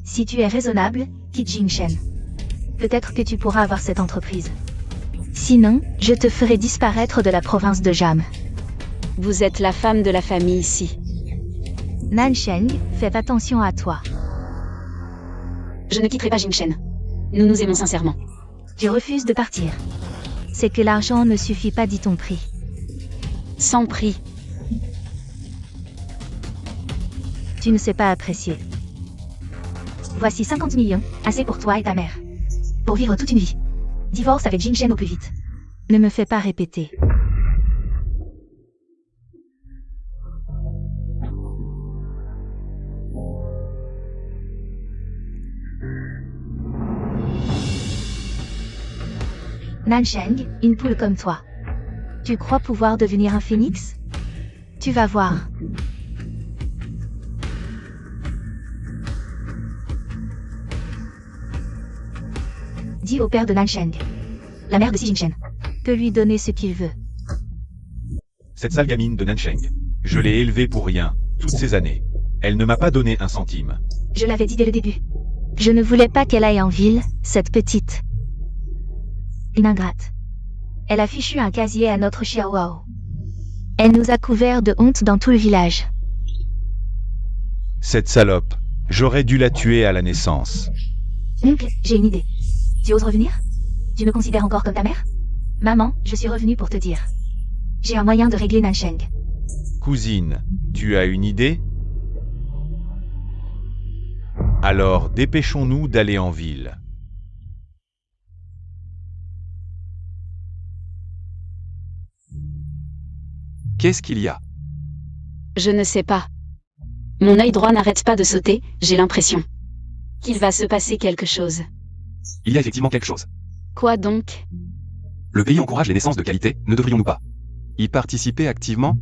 Si tu es raisonnable, quitte Jingshen. Peut-être que tu pourras avoir cette entreprise. Sinon, je te ferai disparaître de la province de Jam. Vous êtes la femme de la famille ici. Nansheng, fais attention à toi. Je ne quitterai pas Jingshen. Nous nous aimons sincèrement. Je refuse de partir. C'est que l'argent ne suffit pas, dit ton prix. Sans prix. Tu ne sais pas apprécier. Voici 50 millions, assez pour toi et ta mère. Pour vivre toute une vie. Divorce avec Jingshen au plus vite. Ne me fais pas répéter. Nansheng, une poule comme toi. Tu crois pouvoir devenir un phénix? Tu vas voir. Dis au père de Nansheng, la mère de Xi Jingshen, peut lui donner ce qu'il veut. Cette sale gamine de Nansheng. Je l'ai élevée pour rien, toutes ces années. Elle ne m'a pas donné un centime. Je l'avais dit dès le début. Je ne voulais pas qu'elle aille en ville, cette petite. Une ingrate. Elle a fichu un casier à notre Xiaowao. Elle nous a couverts de honte dans tout le village. Cette salope. J'aurais dû la tuer à la naissance. Oncle, j'ai une idée. Tu oses revenir? Tu me considères encore comme ta mère? Maman, je suis revenue pour te dire. J'ai un moyen de régler Nansheng. Cousine, tu as une idée? Alors, dépêchons-nous d'aller en ville. Qu'est-ce qu'il y a? Je ne sais pas. Mon œil droit n'arrête pas de sauter, j'ai l'impression qu'il va se passer quelque chose. Il y a effectivement quelque chose. Quoi donc? Le pays encourage les naissances de qualité, ne devrions-nous pas y participer activement?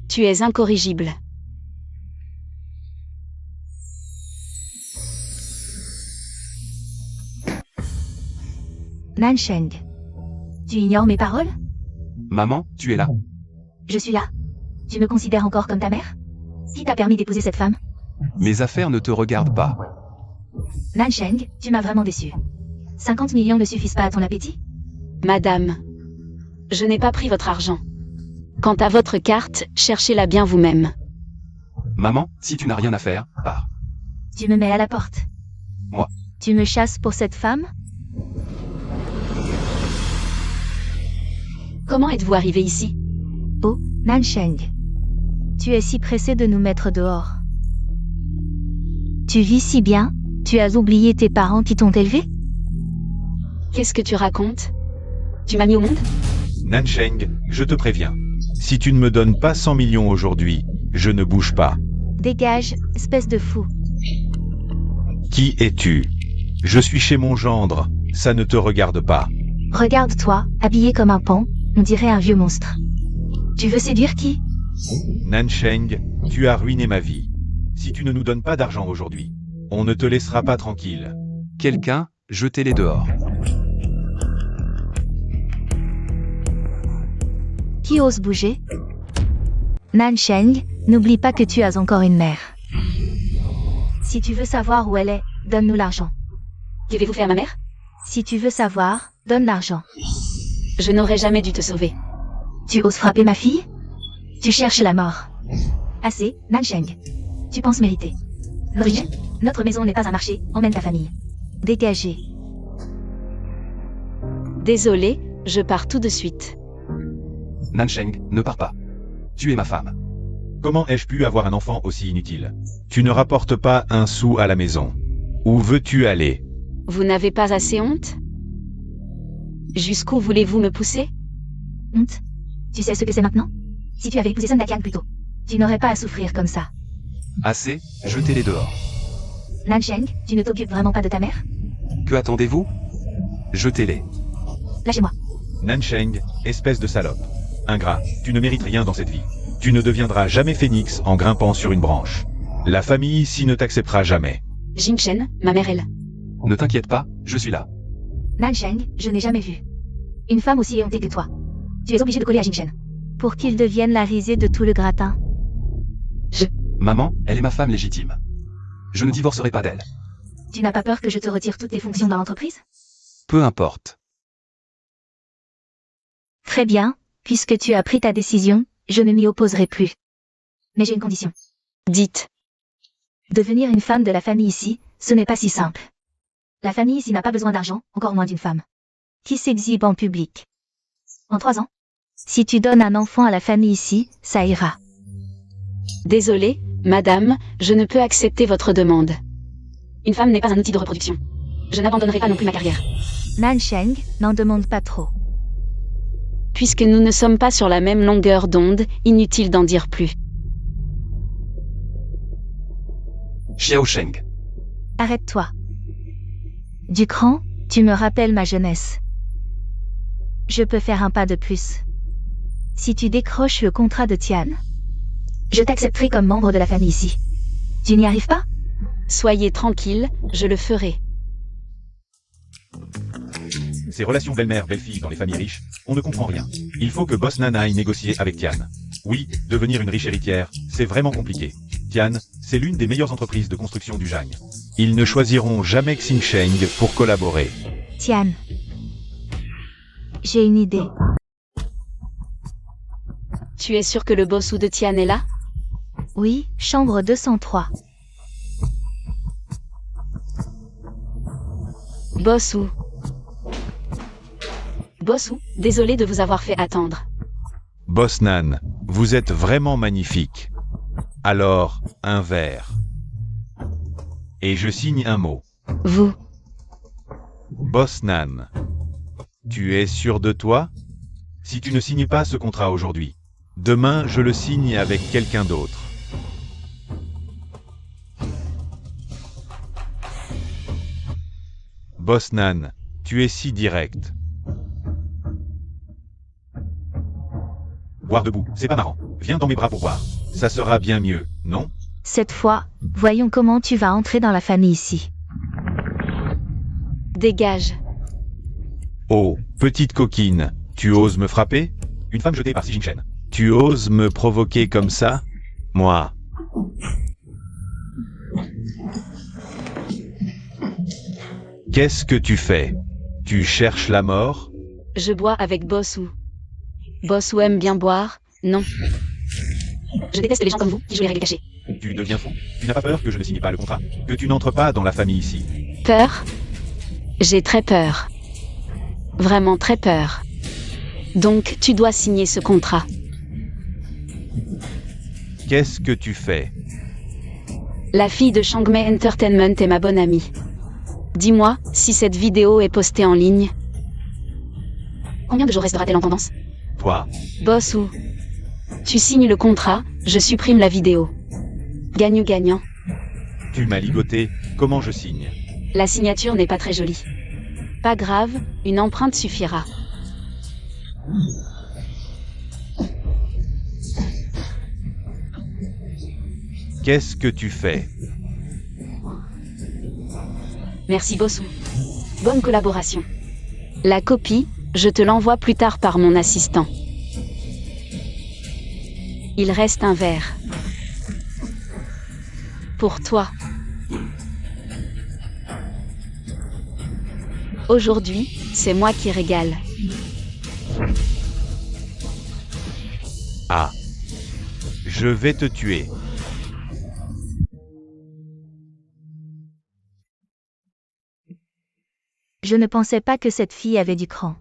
Tu es incorrigible. Nansheng. Tu ignores mes paroles? Maman, tu es là. Je suis là. Tu me considères encore comme ta mère? Qui t'a permis d'épouser cette femme? Mes affaires ne te regardent pas. Nansheng, tu m'as vraiment déçu. 50 millions ne suffisent pas à ton appétit? Madame, je n'ai pas pris votre argent. Quant à votre carte, cherchez-la bien vous-même. Maman, si tu n'as rien à faire, pars. Tu me mets à la porte. Moi. Tu me chasses pour cette femme? Comment êtes-vous arrivé ici? Oh, Nansheng. Tu es si pressé de nous mettre dehors. Tu vis si bien, tu as oublié tes parents qui t'ont élevé? Qu'est-ce que tu racontes? Tu m'as mis au monde? Nansheng, je te préviens. Si tu ne me donnes pas 100 millions aujourd'hui, je ne bouge pas. Dégage, espèce de fou. Qui es-tu? Je suis chez mon gendre, ça ne te regarde pas. Regarde-toi, habillé comme un pan, on dirait un vieux monstre. Tu veux séduire qui? Nansheng, tu as ruiné ma vie. Si tu ne nous donnes pas d'argent aujourd'hui, on ne te laissera pas tranquille. Quelqu'un, jetez-les dehors. Qui ose bouger? Nansheng, n'oublie pas que tu as encore une mère. Si tu veux savoir où elle est, donne-nous l'argent. Qu'avez-vous fait à ma mère? Si tu veux savoir, donne l'argent. Je n'aurais jamais dû te sauver. Tu oses frapper ma fille? Tu cherches la mort. Assez, Nansheng. Tu penses mériter. L'origine? Notre maison n'est pas un marché, emmène ta famille. Dégagez. Désolé, je pars tout de suite. Nansheng, ne pars pas. Tu es ma femme. Comment ai-je pu avoir un enfant aussi inutile? Tu ne rapportes pas un sou à la maison. Où veux-tu aller? Vous n'avez pas assez honte? Jusqu'où voulez-vous me pousser? Honte? Tu sais ce que c'est maintenant? Si tu avais épousé Sun Dakyang plus tôt, tu n'aurais pas à souffrir comme ça. Assez, jetez-les dehors. Nansheng, tu ne t'occupes vraiment pas de ta mère? Que attendez-vous? Jetez-les. Lâchez-moi. Nansheng, espèce de salope. Ingrat, tu ne mérites rien dans cette vie. Tu ne deviendras jamais phénix en grimpant sur une branche. La famille ici ne t'acceptera jamais. Jingchen, ma mère elle. Ne t'inquiète pas, je suis là. Nansheng, je n'ai jamais vu une femme aussi éhontée que toi. Tu es obligé de coller à Jingchen pour qu'il devienne la risée de tout le gratin. Maman, elle est ma femme légitime. Je ne divorcerai pas d'elle. Tu n'as pas peur que je te retire toutes tes fonctions dans l'entreprise? Peu importe. Très bien, puisque tu as pris ta décision, je ne m'y opposerai plus. Mais j'ai une condition. Dites. Devenir une femme de la famille ici, ce n'est pas si simple. La famille ici n'a pas besoin d'argent, encore moins d'une femme qui s'exhibe en public. En 3 ans, si tu donnes un enfant à la famille ici, ça ira. Désolé, madame, je ne peux accepter votre demande. Une femme n'est pas un outil de reproduction. Je n'abandonnerai pas non plus ma carrière. Nansheng, n'en demande pas trop. Puisque nous ne sommes pas sur la même longueur d'onde, inutile d'en dire plus. Xiaosheng. Arrête-toi. Du cran, tu me rappelles ma jeunesse. Je peux faire un pas de plus. Si tu décroches le contrat de Tian, je t'accepterai comme membre de la famille ici. Tu n'y arrives pas? Soyez tranquille, je le ferai. Ces relations belle-mère-belle-fille dans les familles riches, on ne comprend rien. Il faut que Boss Nan aille négocier avec Tian. Oui, devenir une riche héritière, c'est vraiment compliqué. Tian, c'est l'une des meilleures entreprises de construction du Jang. Ils ne choisiront jamais Xingsheng pour collaborer. Tian. J'ai une idée. Tu es sûr que le bossou de Tian est là? Oui, chambre 203. Bossou. Bossou, désolé de vous avoir fait attendre. Boss Nan, vous êtes vraiment magnifique. Alors, un verre. Et je signe un mot. Vous. Boss Nan. Tu es sûr de toi? Si tu ne signes pas ce contrat aujourd'hui, demain je le signe avec quelqu'un d'autre. Boss Nan, tu es si direct. Boire debout, c'est pas marrant. Viens dans mes bras pour boire. Ça sera bien mieux, non? Cette fois, voyons comment tu vas entrer dans la famille ici. Dégage. Oh, petite coquine, tu oses me frapper? Une femme jetée par Xi Jingchen. Tu oses me provoquer comme ça? Moi. Qu'est-ce que tu fais? Tu cherches la mort? Je bois avec Bossou. Bossou aime bien boire, non? Je déteste les gens comme vous qui jouent les règles cachées. Tu deviens fou? Tu n'as pas peur que je ne signe pas le contrat? Que tu n'entres pas dans la famille ici? Peur? J'ai très peur. Vraiment très peur. Donc, tu dois signer ce contrat. Qu'est-ce que tu fais? La fille de Shangmei Entertainment est ma bonne amie. Dis-moi, si cette vidéo est postée en ligne. Combien de jours restera-t-elle en tendance? Toi. Boss ou... Tu signes le contrat, je supprime la vidéo. Gagnant-gagnant. Tu m'as ligoté, comment je signe? La signature n'est pas très jolie. Pas grave, une empreinte suffira. Qu'est-ce que tu fais? Merci Bossou. Bonne collaboration. La copie, je te l'envoie plus tard par mon assistant. Il reste un verre. Pour toi. Aujourd'hui, c'est moi qui régale. Ah. Je vais te tuer. Je ne pensais pas que cette fille avait du cran.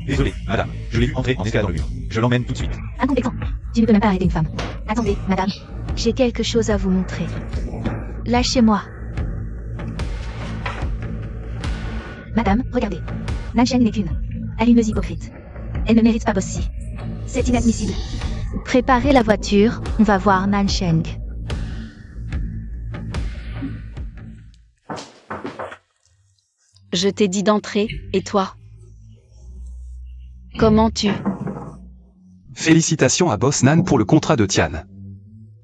Désolé, madame. Je l'ai vu entrer en escalade dans le mur. Je l'emmène tout de suite. Incompétent. Tu ne peux même pas arrêter une femme. Attendez, madame. J'ai quelque chose à vous montrer. Lâchez-moi. Madame, regardez. Nansheng n'est qu'une allumeuse hypocrite. Elle ne mérite pas Bossy. C'est inadmissible. Préparez la voiture, on va voir Nansheng. Je t'ai dit d'entrer, et toi? Comment tu... Félicitations à Boss Nan pour le contrat de Tian.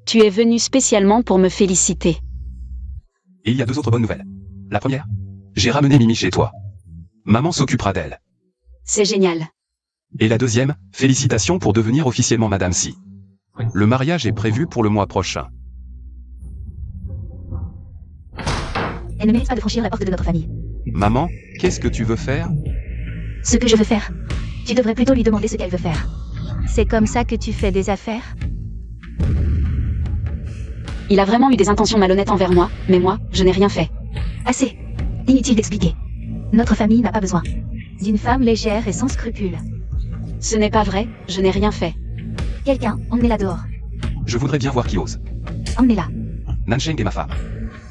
Tu es venu spécialement pour me féliciter. Et il y a 2 autres bonnes nouvelles. La première, j'ai ramené Mimi chez toi. Maman s'occupera d'elle. C'est génial. Et la deuxième, félicitations pour devenir officiellement Madame Si. Le mariage est prévu pour le mois prochain. Elle ne mérite pas de franchir la porte de notre famille. Maman, qu'est-ce que tu veux faire? Ce que je veux faire. Tu devrais plutôt lui demander ce qu'elle veut faire. C'est comme ça que tu fais des affaires? Il a vraiment eu des intentions malhonnêtes envers moi, mais moi, je n'ai rien fait. Assez. Inutile d'expliquer. Notre famille n'a pas besoin d'une femme légère et sans scrupules. Ce n'est pas vrai, je n'ai rien fait. Quelqu'un, emmenez-la dehors. Je voudrais bien voir qui ose. Emmenez-la. Nansheng est ma femme.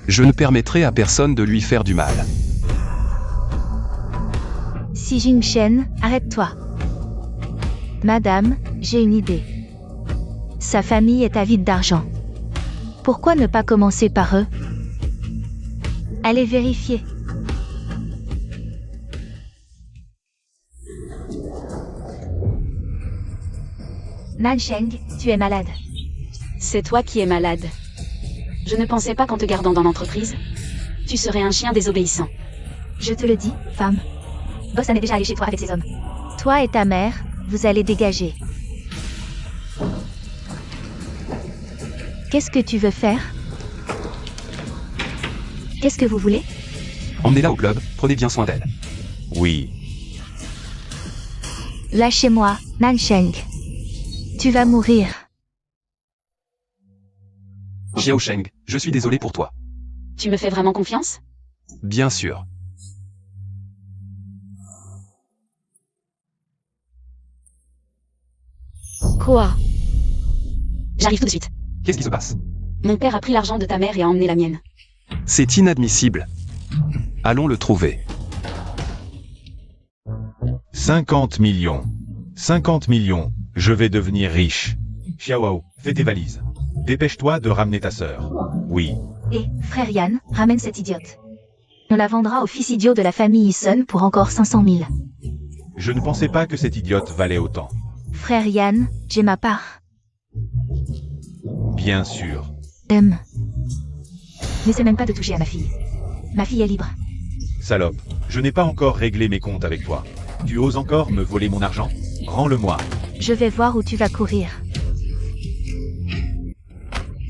Je ne permettrai à personne de lui faire du mal. Si Jingshen, arrête-toi. Madame, j'ai une idée. Sa famille est avide d'argent. Pourquoi ne pas commencer par eux? Allez vérifier. Nansheng, tu es malade. C'est toi qui es malade. Je ne pensais pas qu'en te gardant dans l'entreprise, tu serais un chien désobéissant. Je te le dis, femme. Boss en est déjà allé chez toi avec ses hommes. Toi et ta mère, vous allez dégager. Qu'est-ce que tu veux faire? Qu'est-ce que vous voulez? Emmenez-la au club, prenez bien soin d'elle. Oui. Lâchez-moi, Nansheng. Tu vas mourir. Xiaosheng, je suis désolé pour toi. Tu me fais vraiment confiance? Bien sûr. Quoi? J'arrive tout de suite. Qu'est-ce qui se passe? Mon père a pris l'argent de ta mère et a emmené la mienne. C'est inadmissible. Allons le trouver. 50 millions. 50 millions. Je vais devenir riche. Xiaowao, fais tes valises. Dépêche-toi de ramener ta sœur. Oui. Et, frère Yann, ramène cette idiote. On la vendra au fils idiot de la famille Sun pour encore 500 000. Je ne pensais pas que cette idiote valait autant. Frère Yann, j'ai ma part. Bien sûr. N'essaie même pas de toucher à ma fille. Ma fille est libre. Salope, je n'ai pas encore réglé mes comptes avec toi. Tu oses encore me voler mon argent? Rends-le-moi. Je vais voir où tu vas courir.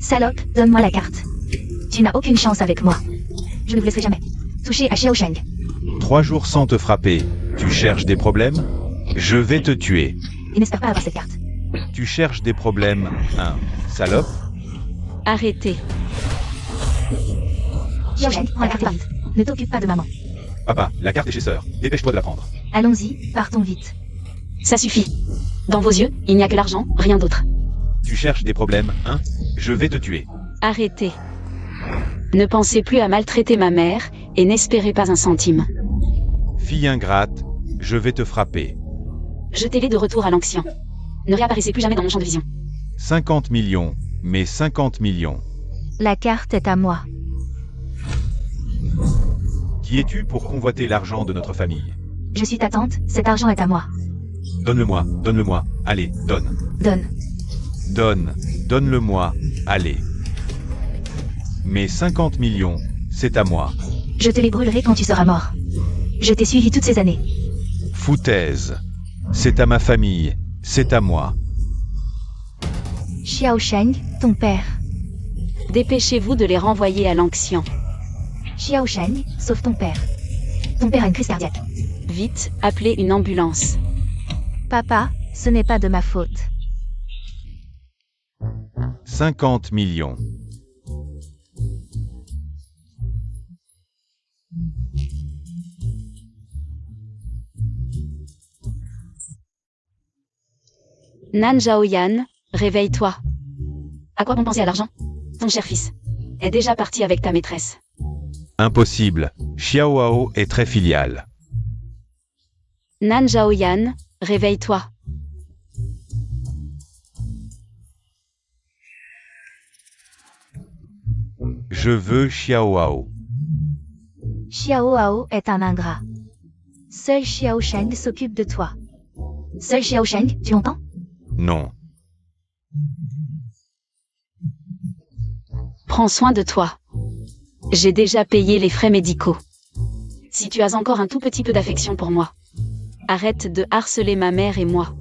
Salope, donne-moi la carte. Tu n'as aucune chance avec moi. Je ne vous laisserai jamais toucher à Xiaosheng. 3 jours sans te frapper. Tu cherches des problèmes? Je vais te tuer. Et n'espère pas avoir cette carte. Tu cherches des problèmes, hein, salope? Arrêtez. Xiao Sheng, prends la carte et pars vite. Ne t'occupe pas de maman. Papa, la carte est chez sœur. Dépêche-toi de la prendre. Allons-y, partons vite. Ça suffit. Dans vos yeux, il n'y a que l'argent, rien d'autre. Tu cherches des problèmes, hein? Je vais te tuer. Arrêtez. Ne pensez plus à maltraiter ma mère, et n'espérez pas un centime. Fille ingrate, je vais te frapper. Jetez-les de retour à l'Anxian. Ne réapparaissez plus jamais dans mon champ de vision. 50 millions, mais 50 millions. La carte est à moi. Qui es-tu pour convoiter l'argent de notre famille? Je suis ta tante, cet argent est à moi. Donne-le-moi, donne-le-moi. Allez, donne. Donne. Donne-le-moi. Allez. Mais 50 millions, c'est à moi. Je te les brûlerai quand tu seras mort. Je t'ai suivi toutes ces années. Foutaise. C'est à ma famille, c'est à moi. Xiao Sheng, ton père. Dépêchez-vous de les renvoyer à l'Anxian. Xiao Sheng, sauve ton père. Ton père a une crise cardiaque. Vite, appelez une ambulance. Papa, ce n'est pas de ma faute. 50 millions. Nan Zhaoyan, réveille-toi. À quoi bon penser à l'argent? Ton cher fils est déjà parti avec ta maîtresse. Impossible. Xiao Hao est très filial. Nan Zhaoyan, réveille-toi. Je veux Xiao Hao. Xiao Hao est un ingrat. Seul Xiao Sheng s'occupe de toi. Seul Xiao Sheng, tu l'entends? Non. Prends soin de toi. J'ai déjà payé les frais médicaux. Si tu as encore un tout petit peu d'affection pour moi, arrête de harceler ma mère et moi.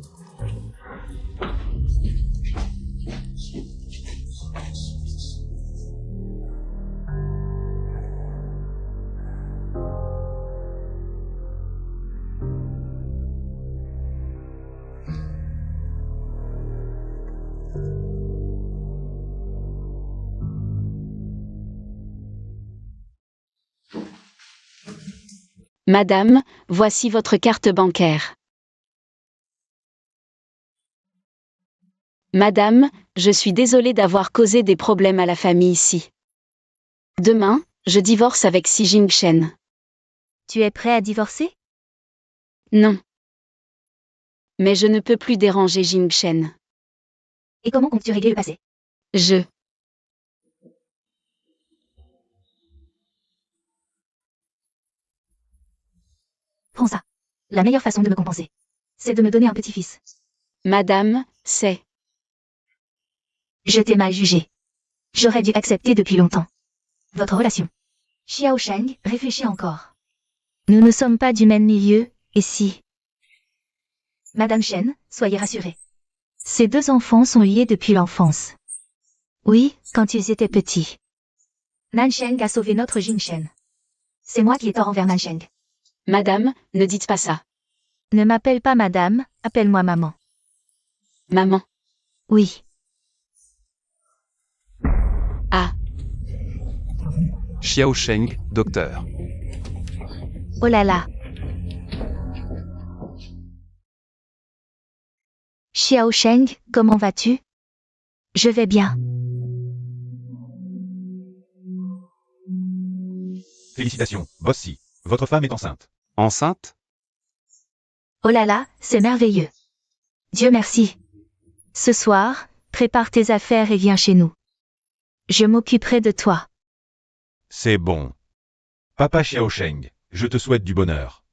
Madame, voici votre carte bancaire. Madame, je suis désolée d'avoir causé des problèmes à la famille ici. Demain, je divorce avec Xi Jingchen. Tu es prêt à divorcer? Non. Mais je ne peux plus déranger Jingchen. Et comment comptes-tu régler le passé? Je. Prends ça. La meilleure façon de me compenser, c'est de me donner un petit-fils. Madame, c'est. Je t'ai mal jugé. J'aurais dû accepter depuis longtemps votre relation. Xiao Sheng, réfléchis encore. Nous ne sommes pas du même milieu, et si... Madame Shen, soyez rassurée. Ces deux enfants sont liés depuis l'enfance. Oui, quand ils étaient petits. Nansheng a sauvé notre Jingchen. C'est moi qui ai tort envers Nansheng. Madame, ne dites pas ça. Ne m'appelle pas madame, appelle-moi maman. Maman. Oui. Ah. Xiao Sheng, docteur. Oh là là. Xiao Sheng, comment vas-tu? Je vais bien. Félicitations, Bossy. Votre femme est enceinte. Enceinte? Oh là là, c'est merveilleux. Dieu merci. Ce soir, prépare tes affaires et viens chez nous. Je m'occuperai de toi. C'est bon. Papa Xiao Sheng, je te souhaite du bonheur.